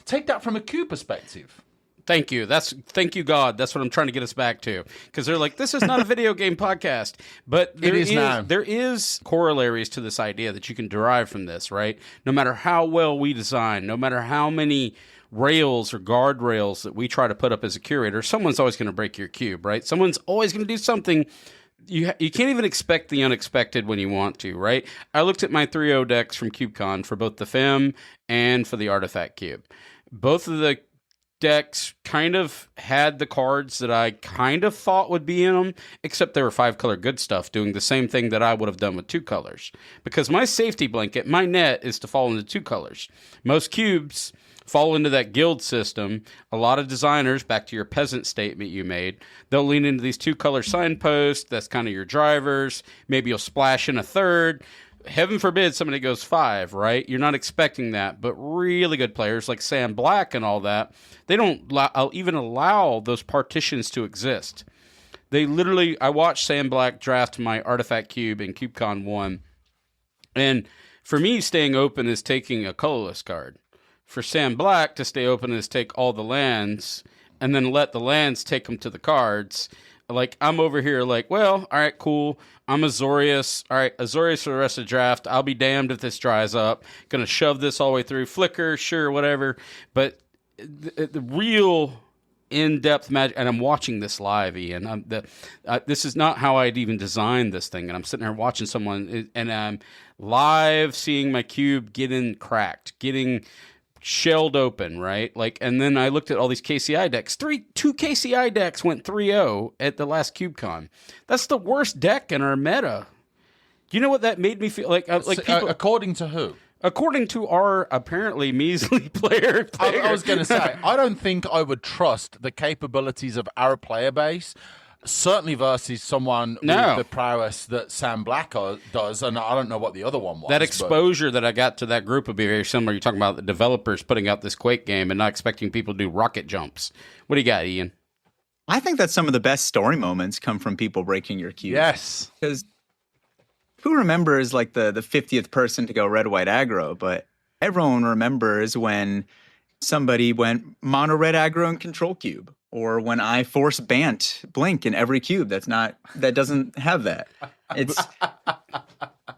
take that from a Q perspective? Thank you. Thank you, God. That's what I'm trying to get us back to. Because they're like, this is not a video game podcast. But there is corollaries to this idea that you can derive from this, right? No matter how well we design, no matter how many rails or guardrails that we try to put up as a curator, someone's always going to break your cube, right? Someone's always going to do something. You can't even expect the unexpected when you want to, right? I looked at my 3.0 decks from KubeCon for both the FEM and for the Artifact Cube. Both of the decks kind of had the cards that I kind of thought would be in them, except they were 5-color good stuff doing the same thing that I would have done with 2 colors. Because my safety blanket, my net, is to fall into 2 colors. Most cubes fall into that guild system. A lot of designers, back to your peasant statement you made, they'll lean into these 2-color signposts. That's kind of your drivers. Maybe you'll splash in a third. Heaven forbid somebody goes 5, right? You're not expecting that, but really good players like Sam Black and all that, they don't even allow those partitions to exist. I watched Sam Black draft my Artifact Cube in KubeCon 1, and for me, staying open is taking a colorless card. For Sam Black to stay open is take all the lands, and then let the lands take them to the cards. Like, I'm over here like, well, all right, cool. I'm Azorius. All right, Azorius for the rest of the draft. I'll be damned if this dries up. Going to shove this all the way through. Flicker, sure, whatever. But the real in-depth magic, and I'm watching this live, Ian. This is not how I'd even designed this thing. And I'm sitting here watching someone, and I'm live seeing my cube getting cracked, getting shelled open, right? Like, and then I looked at all these KCI decks. 2 KCI decks went 3-0 at the last KubeCon. That's the worst deck in our meta. You know what that made me feel like? People, according to who? According to our apparently measly player. I was going to say, I don't think I would trust the capabilities of our player base. Certainly versus someone with the prowess that Sam Black does, and I don't know what the other one was. That exposure that I got to that group would be very similar. You're talking about the developers putting out this Quake game and not expecting people to do rocket jumps. What do you got, Ian? I think that some of the best story moments come from people breaking your cube. Yes. Because who remembers like the 50th person to go red, white, aggro? But everyone remembers when somebody went mono red aggro and control cube. Or when I force Bant Blink in every cube that doesn't have that.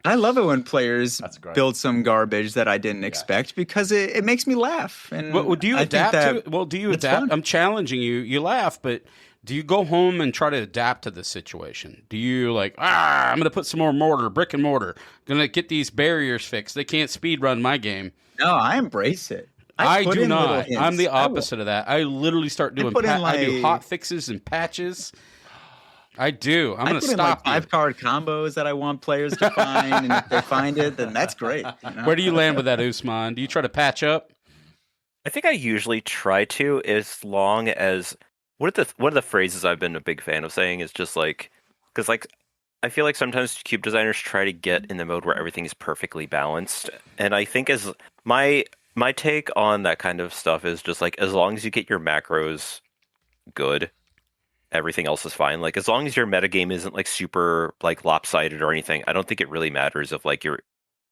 I love it when players build some garbage that I didn't expect, because it makes me laugh. And do you adapt to it? Well, do you adapt? Fun. I'm challenging you. You laugh, but do you go home and try to adapt to this situation? Do you I'm going to put some more brick and mortar. Going to get these barriers fixed. They can't speed run my game. No, I embrace it. I do not. I'm the opposite of that. I literally start doing I do hot fixes and patches. I do. I'm going to stop you. 5-card combos that I want players to find, and if they find it, then that's great. You know? Where do you land with that, Usman? Do you try to patch up? I think I usually try to, as long as one of the phrases I've been a big fan of saying is just like, because like I feel like sometimes cube designers try to get in the mode where everything is perfectly balanced, and I think as my take on that kind of stuff is just like, as long as you get your macros good, everything else is fine. Like, as long as your metagame isn't like super like lopsided or anything, I don't think it really matters if like your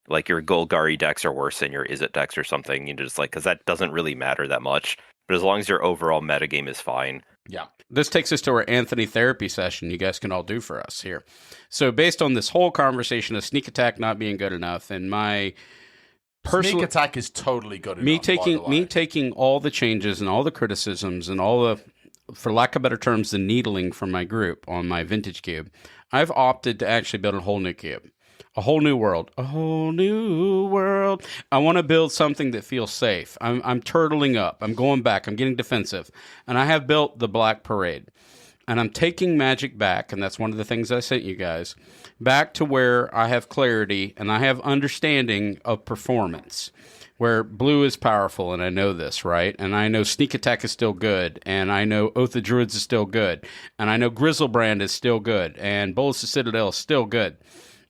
Golgari decks are worse than your Izzet decks or something. You know, just like, because that doesn't really matter that much. But as long as your overall metagame is fine. Yeah. This takes us to our Anthony therapy session you guys can all do for us here. So based on this whole conversation of sneak attack not being good enough, and my sneak attack is totally good enough. Me taking all the changes and all the criticisms and all the, for lack of better terms, the needling from my group on my vintage cube, I've opted to actually build a whole new cube. A whole new world. A whole new world. I want to build something that feels safe. I'm turtling up. I'm going back. I'm getting defensive. And I have built the Black Parade. And I'm taking Magic back, and that's one of the things I sent you guys, back to where I have clarity and I have understanding of performance. Where blue is powerful, and I know this, right? And I know Sneak Attack is still good, and I know Oath of Druids is still good, and I know Grizzlebrand is still good, and Bolas the Citadel is still good.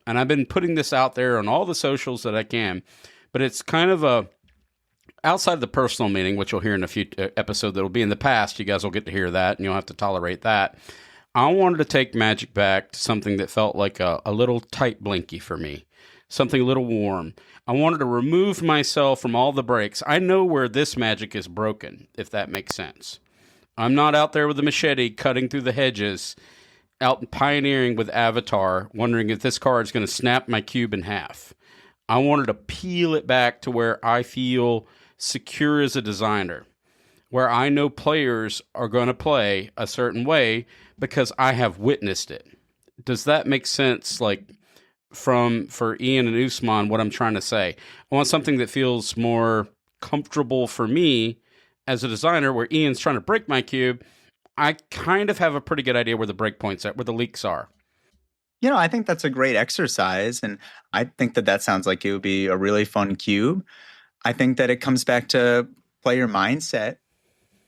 And I've been putting this out there on all the socials that I can, but it's kind of a outside the personal meaning, which you'll hear in a few episode that'll be in the past. You guys will get to hear that, and you'll have to tolerate that. I wanted to take Magic back to something that felt like a little tight blinky for me, something a little warm. I wanted to remove myself from all the breaks. I know where this Magic is broken, if that makes sense. I'm not out there with a machete cutting through the hedges, out pioneering with Avatar, wondering if this card is going to snap my cube in half. I wanted to peel it back to where I feel secure as a designer, where I know players are going to play a certain way because I have witnessed it. Does that make sense? Like for Ian and Usman, what I'm trying to say. I want something that feels more comfortable for me as a designer, where Ian's trying to break my cube. I kind of have a pretty good idea where the breakpoints are, where the leaks are. I think that's a great exercise, and I think that sounds like it would be a really fun cube. I think that it comes back to player mindset.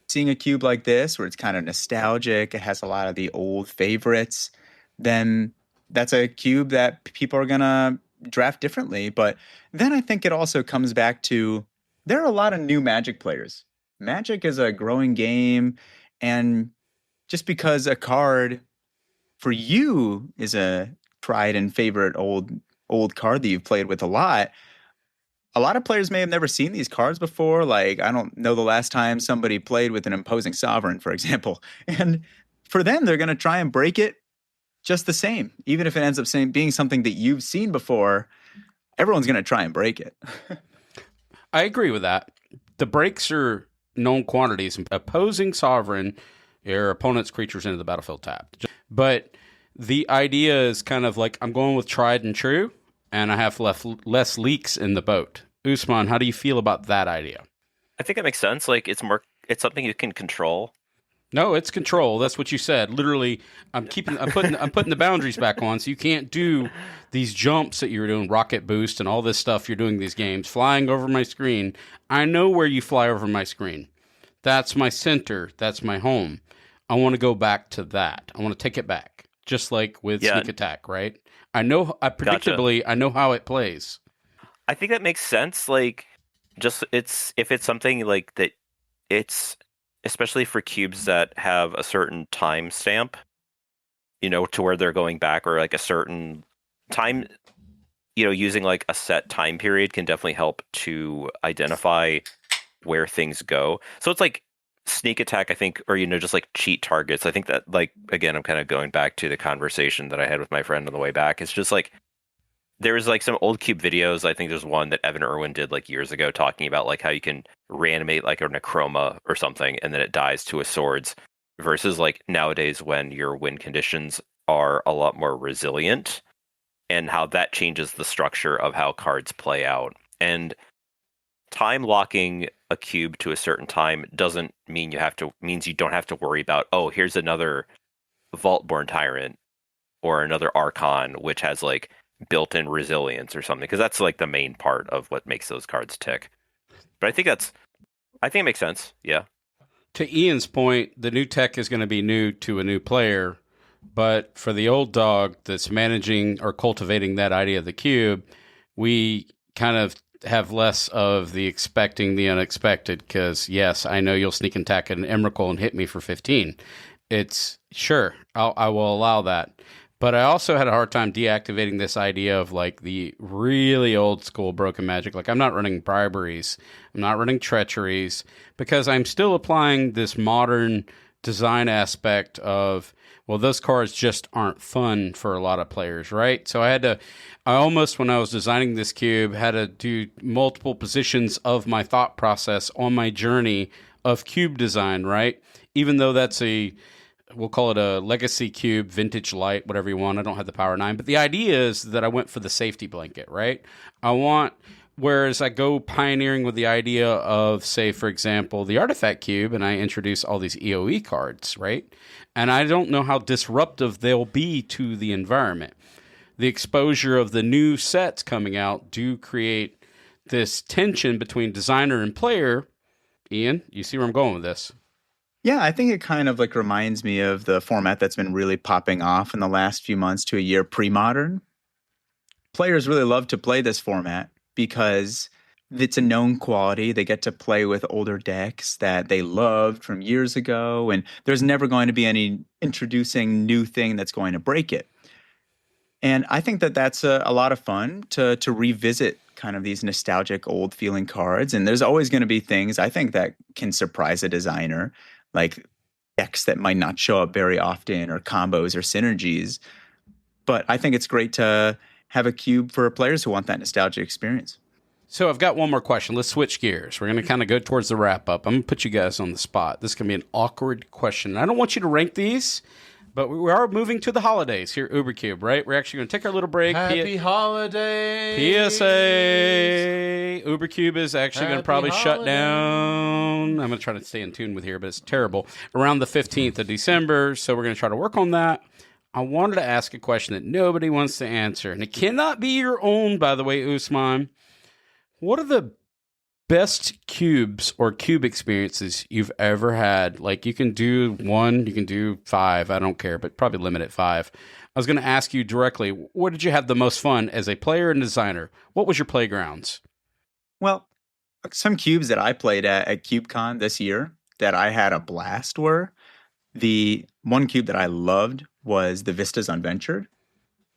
Seeing a cube like this, where it's kind of nostalgic, it has a lot of the old favorites, then that's a cube that people are going to draft differently. But then I think it also comes back to there are a lot of new Magic players. Magic is a growing game, and just because a card for you is a tried and favorite old card that you've played with a lot of players may have never seen these cards before. Like, I don't know the last time somebody played with an Imposing Sovereign, for example. And for them, they're going to try and break it just the same. Even if it ends up being something that you've seen before, everyone's going to try and break it. I agree with that. The breaks are known quantities. Opposing Sovereign, your opponent's creatures into the battlefield tapped. But the idea is kind of like I'm going with tried and true, and I have less leaks in the boat. Usman, how do you feel about that idea? I think it makes sense. Like it's something you can control. No, it's control. That's what you said. Literally, I'm putting the boundaries back on, so you can't do these jumps that you're doing, rocket boost and all this stuff you're doing these games, flying over my screen. I know where you fly over my screen. That's my center. That's my home. I want to go back to that. I want to take it back, just like with Sneak Attack, right? I predictably, I know how it plays. I think that makes sense. Like, just if it's something like that, it's especially for cubes that have a certain time stamp, to where they're going back, or like a certain time, using like a set time period can definitely help to identify where things go. So it's like Sneak Attack, I think, or just like cheat targets. I think that, like, again, I'm kind of going back to the conversation that I had with my friend on the way back. It's just like there's like some old cube videos. I think there's one that Evan Irwin did like years ago talking about like how you can reanimate like a Necroma or something and then it dies to a swords, versus like nowadays when your win conditions are a lot more resilient, and how that changes the structure of how cards play out. And time locking a cube to a certain time doesn't mean means you don't have to worry about, oh, here's another Vaultborn Tyrant or another Archon, which has like built-in resilience or something, because that's like the main part of what makes those cards tick. But I think it makes sense. Yeah. To Ian's point, the new tech is going to be new to a new player, but for the old dog that's managing or cultivating that idea of the cube, we kind of have less of the expecting the unexpected, because yes, I know you'll sneak and attack an Emrakul and hit me for 15. It's sure, I will allow that. But I also had a hard time deactivating this idea of like the really old school broken magic. Like, I'm not running briberies, I'm not running treacheries, because I'm still applying this modern design aspect of, well, those cards just aren't fun for a lot of players, right? So I almost, when I was designing this cube, had to do multiple positions of my thought process on my journey of cube design, right? Even though that's a we'll call it a legacy cube, vintage light, whatever you want. I don't have the Power 9. But the idea is that I went for the safety blanket, right? Whereas I go pioneering with the idea of, say, for example, the artifact cube, and I introduce all these EOE cards, right? And I don't know how disruptive they'll be to the environment. The exposure of the new sets coming out do create this tension between designer and player. Ian, you see where I'm going with this? Yeah, I think it kind of like reminds me of the format that's been really popping off in the last few months to a year, pre-modern. Players really love to play this format because it's a known quality. They get to play with older decks that they loved from years ago, and there's never going to be any introducing new thing that's going to break it. And I think that that's a lot of fun to revisit kind of these nostalgic old feeling cards. And there's always going to be things I think that can surprise a designer, like decks that might not show up very often or combos or synergies. But I think it's great to have a cube for players who want that nostalgic experience. So I've got one more question. Let's switch gears. We're going to kind of go towards the wrap up. I'm going to put you guys on the spot. This is going to be an awkward question. I don't want you to rank these, but we are moving to the holidays here at Ubercube, right? We're actually going to take our little break. Happy holidays. PSA. Ubercube is actually going to probably shut down. I'm going to try to stay in tune with here, but it's terrible. Around the 15th of December, so we're going to try to work on that. I wanted to ask a question that nobody wants to answer, and it cannot be your own, by the way, Usman. What are the best cubes or cube experiences you've ever had? Like, you can do 1, you can do 5, I don't care, but probably limit at 5. I was going to ask you directly, where did you have the most fun as a player and designer? What was your playgrounds? Well, some cubes that I played at CubeCon this year that I had a blast were, the one cube that I loved was the Vistas Unventured.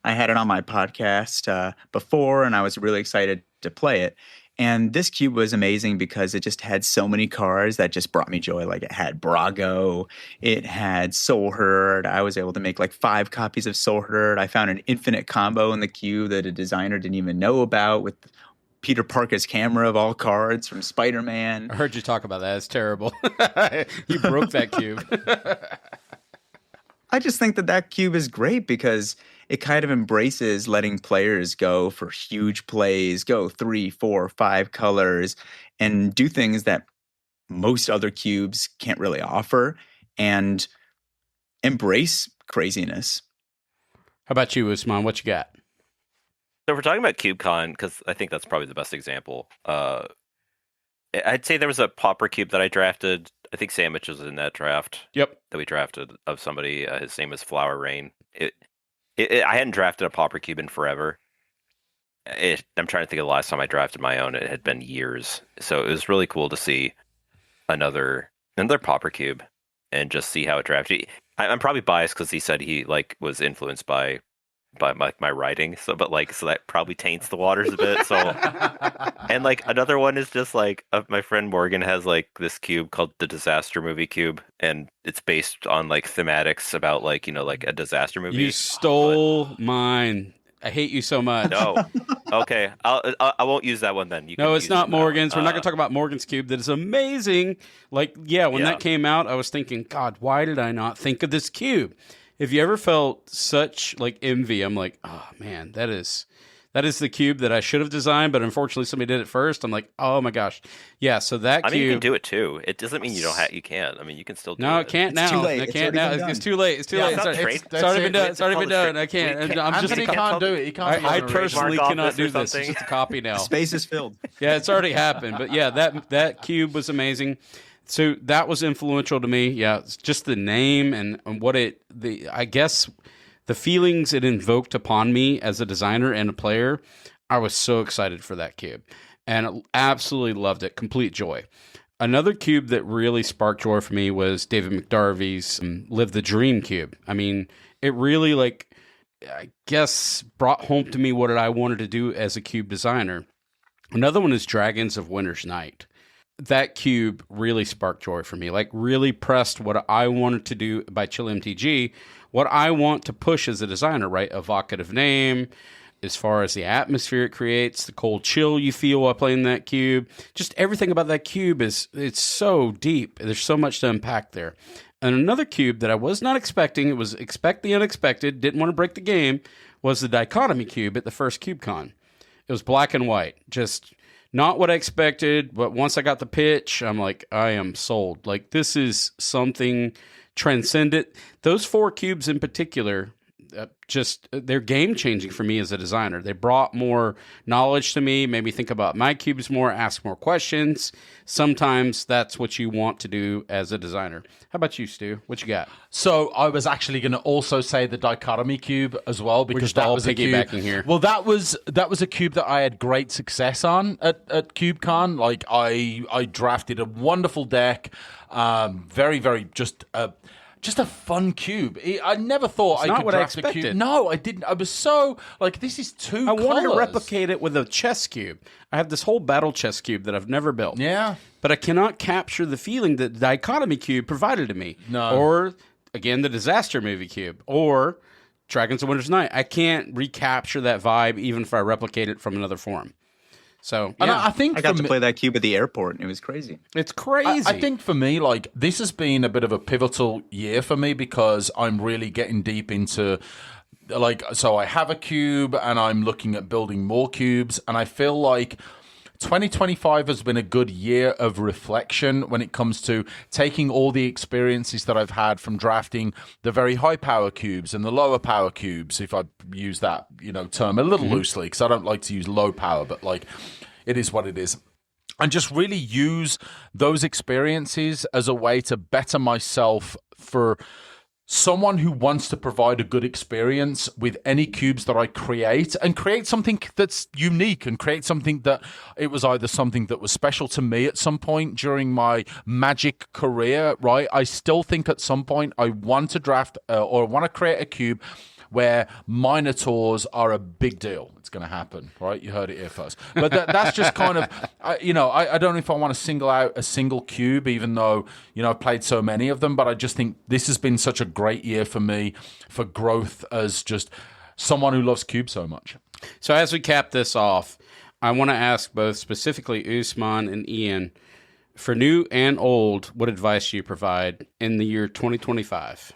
I had it on my podcast before, and I was really excited to play it. And this cube was amazing because it just had so many cards that just brought me joy. Like, it had Brago, it had Soul Herd. I was able to make like 5 copies of Soul Herd. I found an infinite combo in the cube that a designer didn't even know about with Peter Parker's camera of all cards from Spider-Man. I heard you talk about that. It's terrible. You broke that cube. I just think that cube is great because it kind of embraces letting players go for huge plays, go 3, 4, 5 colors, and do things that most other cubes can't really offer, and embrace craziness. How about you, Usman? What you got? So if we're talking about CubeCon, because I think that's probably the best example. I'd say there was a Pauper cube that I drafted. I think Sandwich was in that draft. Yep. That we drafted of somebody. His name was Flower Rain. I hadn't drafted a Pauper cube in forever. I'm trying to think of the last time I drafted my own. It had been years. So it was really cool to see another Pauper cube and just see how it drafted. I'm probably biased because he said he was influenced by my writing, so that probably taints the waters a bit. So, and another one is just my friend Morgan has this cube called the Disaster Movie Cube, and it's based on thematics about a disaster movie. You stole mine. I hate you so much. No, okay, I won't use that one then. No, it's not Morgan's. We're not going to talk about Morgan's cube. That is amazing. When that came out, I was thinking, God, why did I not think of this cube? If you ever felt such envy, I'm like, oh man, that is the cube that I should have designed, but unfortunately somebody did it first. I'm like, oh my gosh, yeah. So that cube, I mean, you can do it too. It doesn't mean you don't. You can't. I mean, you can still do it. No, it can't now. Too late. It can't now. It's too late. It's too late. It's already been done. It's already been done. I can't. I'm just. Anthony can't do it. He can't. I personally cannot do this. It's just a copy now. Space is filled. Yeah, it's already happened. But yeah, that cube was amazing. So that was influential to me. Yeah, it's just the name and what I guess the feelings it invoked upon me as a designer and a player. I was so excited for that cube and absolutely loved it. Complete joy. Another cube that really sparked joy for me was David McDarvey's Live the Dream cube. I mean, it really I guess brought home to me what I wanted to do as a cube designer. Another one is Dragons of Winter's Night. That cube really sparked joy for me, really pressed what I wanted to do by Chill MTG, what I want to push as a designer, right? Evocative name, as far as the atmosphere it creates, the cold chill you feel while playing that cube. Just everything about that cube it's so deep. There's so much to unpack there. And another cube that I was not expecting, it was expect the unexpected, didn't want to break the game, was the dichotomy cube at the first CubeCon. It was black and white, just not what I expected, but once I got the pitch, I'm like, I am sold. Like, this is something transcendent. Those 4 cubes in particular, they're game-changing for me as a designer. They brought more knowledge to me, made me think about my cubes more, ask more questions. Sometimes that's what you want to do as a designer. How about you, Stu? What you got? So I was actually going to also say the dichotomy cube as well, because that was a cube. Here. Well, that was a cube that I had great success on at CubeCon. Like, I drafted a wonderful deck, very, very just a fun cube. I never thought I could draft a cube. No, I didn't. I was so like, this is too I wanted to replicate it with a chess cube. I have this whole battle chess cube that I've never built. Yeah. But I cannot capture the feeling that the dichotomy cube provided to me. No. Or, again, the disaster movie cube. Or Dragons of Winter's Night. I can't recapture that vibe even if I replicate it from another form. So, yeah. And I think I got to play that cube at the airport, and it was crazy. It's crazy. I think for me, like, this has been a bit of a pivotal year for me, because I'm really getting deep into, like, so I have a cube and I'm looking at building more cubes, and I feel like 2025 has been a good year of reflection when it comes to taking all the experiences that I've had from drafting the very high power cubes and the lower power cubes, if I use that, term a little loosely, because I don't like to use low power, but like, it is what it is. And just really use those experiences as a way to better myself for someone who wants to provide a good experience with any cubes that I create, and create something that's unique, and create something that it was either something that was special to me at some point during my Magic career, right? I still think at some point I want to draft or want to create a cube where Minotaurs are a big deal. It's going to happen, right? You heard it here first. But that's just kind of, I don't know if I want to single out a single cube, even though, I've played so many of them, but I just think this has been such a great year for me for growth as just someone who loves cubes so much. So as we cap this off, I want to ask both specifically Usman and Ian, for new and old, what advice do you provide in the year 2025?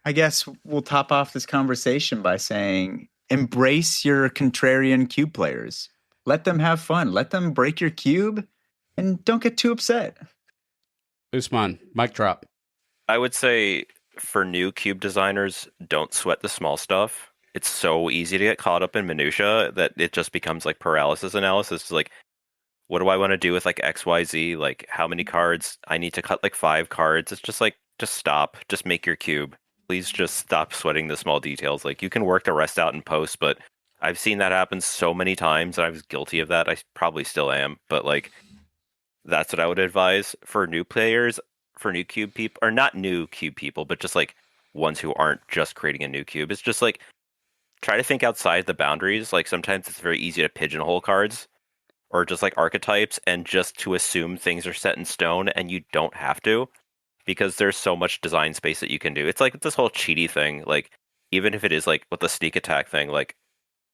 I guess we'll top off this conversation by saying, embrace your contrarian cube players. Let them have fun. Let them break your cube, and don't get too upset. Usman, mic drop. I would say for new cube designers, don't sweat the small stuff. It's so easy to get caught up in minutia that it just becomes like paralysis analysis. It's like, what do I want to do with like XYZ? Like, how many cards? I need to cut like 5 cards. It's just like, just stop. Just make your cube. Please just stop sweating the small details. Like, you can work the rest out in post, but I've seen that happen so many times, and I was guilty of that. I probably still am, but like, that's what I would advise for new players, for new cube people, or not new cube people, but just like ones who aren't just creating a new cube. It's just like, try to think outside the boundaries. Like, sometimes it's very easy to pigeonhole cards or just like archetypes, and just to assume things are set in stone, and you don't have to. Because there's so much design space that you can do. It's like this whole cheaty thing. Like, even if it is like with the sneak attack thing, like,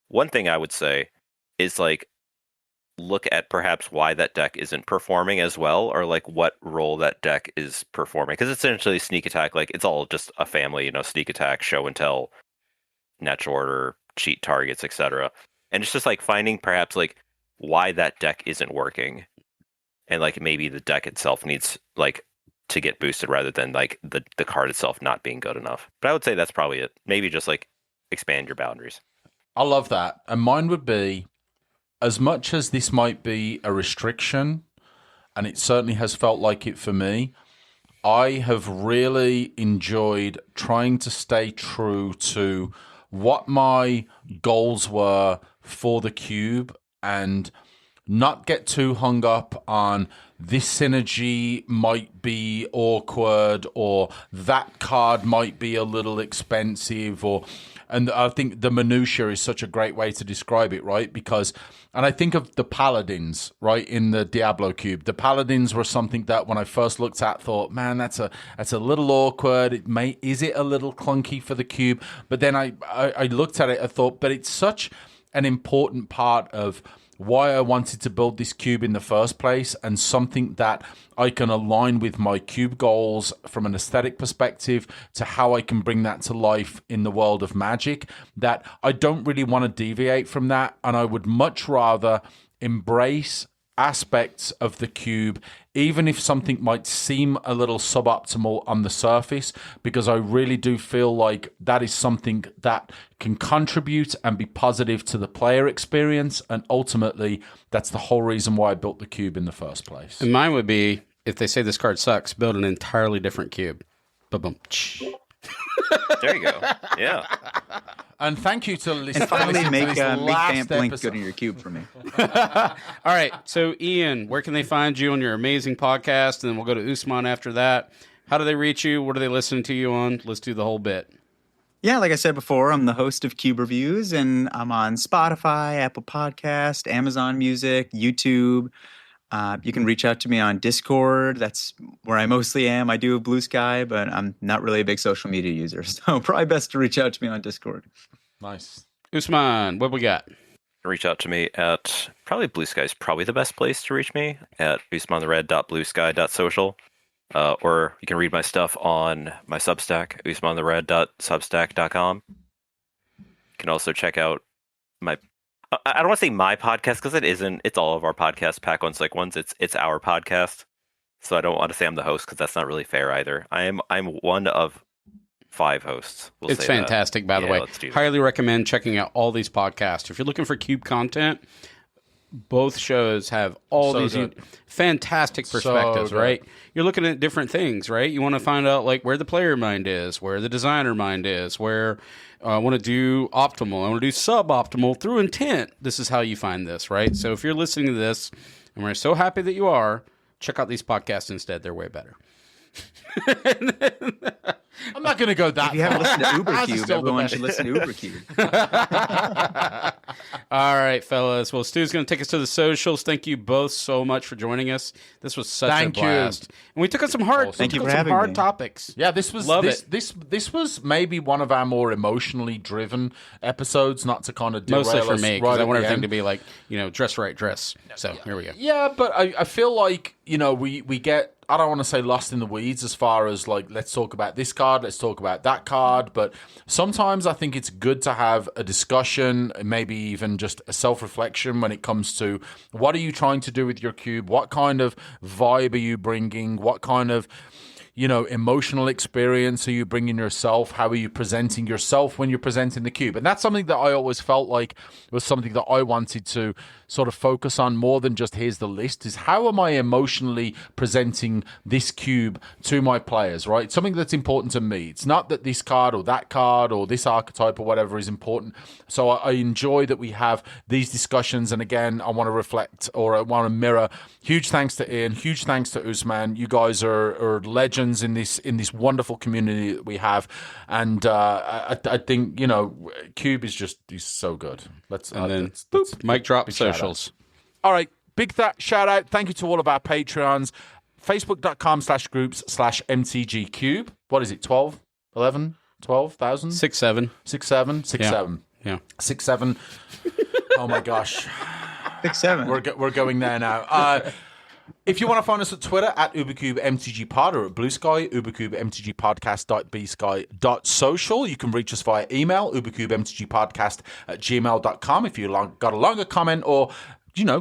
one thing I would say is like, look at perhaps why that deck isn't performing as well, or like what role that deck is performing. Because essentially sneak attack, like, it's all just a family, sneak attack, show and tell, natural order, cheat targets, etc. And it's just like finding perhaps like why that deck isn't working. And like, maybe the deck itself needs like to get boosted rather than like the card itself not being good enough. But I would say that's probably it. Maybe just like expand your boundaries. I love that. And mine would be, as much as this might be a restriction, and it certainly has felt like it for me, I have really enjoyed trying to stay true to what my goals were for the cube, and not get too hung up on this synergy might be awkward, or that card might be a little expensive, and I think the minutia is such a great way to describe it, right? Because, and I think of the paladins, right, in the Diablo cube. The paladins were something that when I first looked at, thought, man, that's a little awkward. Is it a little clunky for the cube? But then I looked at it, I thought, but it's such an important part of why I wanted to build this cube in the first place, and something that I can align with my cube goals from an aesthetic perspective to how I can bring that to life in the world of Magic, that I don't really want to deviate from that, and I would much rather embrace aspects of the cube, even if something might seem a little suboptimal on the surface, because I really do feel like that is something that can contribute and be positive to the player experience, and ultimately that's the whole reason why I built the cube in the first place. And mine would be, if they say this card sucks, build an entirely different cube. Ba-boom. There you go. Yeah. And thank you to listening. And finally, to make this Big last Fan Blink episode. good in your cube for me. All right. So, Ian, where can they find you on your amazing podcast? And then we'll go to Usman after that. How do they reach you? What are they listening to you on? Let's do the whole bit. Yeah, like I said before, I'm the host of Cube Reviews, and I'm on Spotify, Apple Podcast, Amazon Music, YouTube. You can reach out to me on Discord. That's where I mostly am. I do have Bluesky, but I'm not really a big social media user, so probably best to reach out to me on Discord. Nice. Usman, what we got? Reach out to me at probably Bluesky is probably the best place to reach me at usmanthered.bluesky.social. Or you can read my stuff on my Substack, usmanthered.substack.com. You can also check out my I don't want to say my podcast because it isn't. It's all of our podcasts, Pack One Slick Ones. It's our podcast, so I don't want to say I'm the host because that's not really fair either. I'm one of 5 hosts. We'll It's say fantastic, by the way. let's do that. Highly recommend checking out all these podcasts. If you're looking for cube content, both shows have all So these good. fantastic perspectives, good. right? You're looking at different things, right? You want to find out like where the player mind is, where the designer mind is, where I want to do optimal, I want to do suboptimal through intent. This is how you find this, right? So if you're listening to this, and we're so happy that you are, check out these podcasts instead. They're way better. I'm not going to go that If you haven't far. listened to Ours is Ubercube, still the everyone best. should listen to Ubercube. All right, fellas. Well, Stu's going to take us to the socials. Thank you both so much for joining us. This was such Thank a you. blast. And we took on some hard, Thank you took for on some having hard me. topics. Yeah, this was Love this, it. this was maybe one of our more emotionally driven episodes. Not to kind of derail Mostly for us me, because right I at want the everything end. to be like, dress right, dress. So here we go. Yeah, but I feel like, we get, I don't want to say lost in the weeds as far as like, let's talk about this card, let's talk about that card. But sometimes I think it's good to have a discussion, maybe even just a self-reflection when it comes to what are you trying to do with your cube? What kind of vibe are you bringing? What kind of emotional experience are you bringing yourself? How are you presenting yourself when you're presenting the cube? And that's something that I always felt like was something that I wanted to sort of focus on more than just here's the list, is how am I emotionally presenting this cube to my players, right? Something that's important to me. It's not that this card or that card or this archetype or whatever is important. So I enjoy that we have these discussions. And again, I want to reflect, or I want to mirror. Huge thanks to Ian. Huge thanks to Usman. You guys are legends in this wonderful community that we have. And I think, Cube is so good. Let's Mic drop big shout out. socials. All right, big shout out. Thank you to all of our Patreons. Facebook.com/groups/MTGCube. What is it? 12, 11, 12,000? 6, 7. 6, 7, 6, Yeah. 7. Yeah. 6, 7. Oh my gosh. 6, 7. We're going there now. If you want to find us at Twitter at UberCubeMTGPod or at Bluesky, UberCubeMTGPodcast.bsky.social. You can reach us via email, UberCubeMTGPodcast@gmail.com. If you got a longer comment or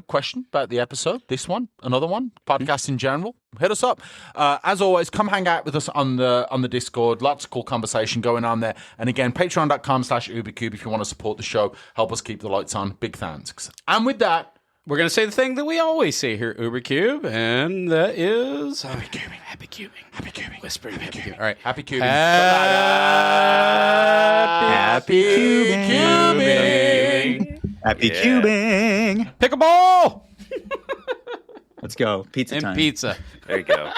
question about the episode, this one, another one, podcast in general, hit us up. As always, come hang out with us on the Discord. Lots of cool conversation going on there. And again, patreon.com/UberCube if you want to support the show, help us keep the lights on. Big thanks. And with that, We're going to say the thing that we always say here at UberCube, and that is happy cubing, happy cubing, happy cubing, whispering happy cubing. All right. happy cubing. Happy cubing. Happy Yeah. cubing. Pick a ball Let's go. Pizza and time. pizza. There you go.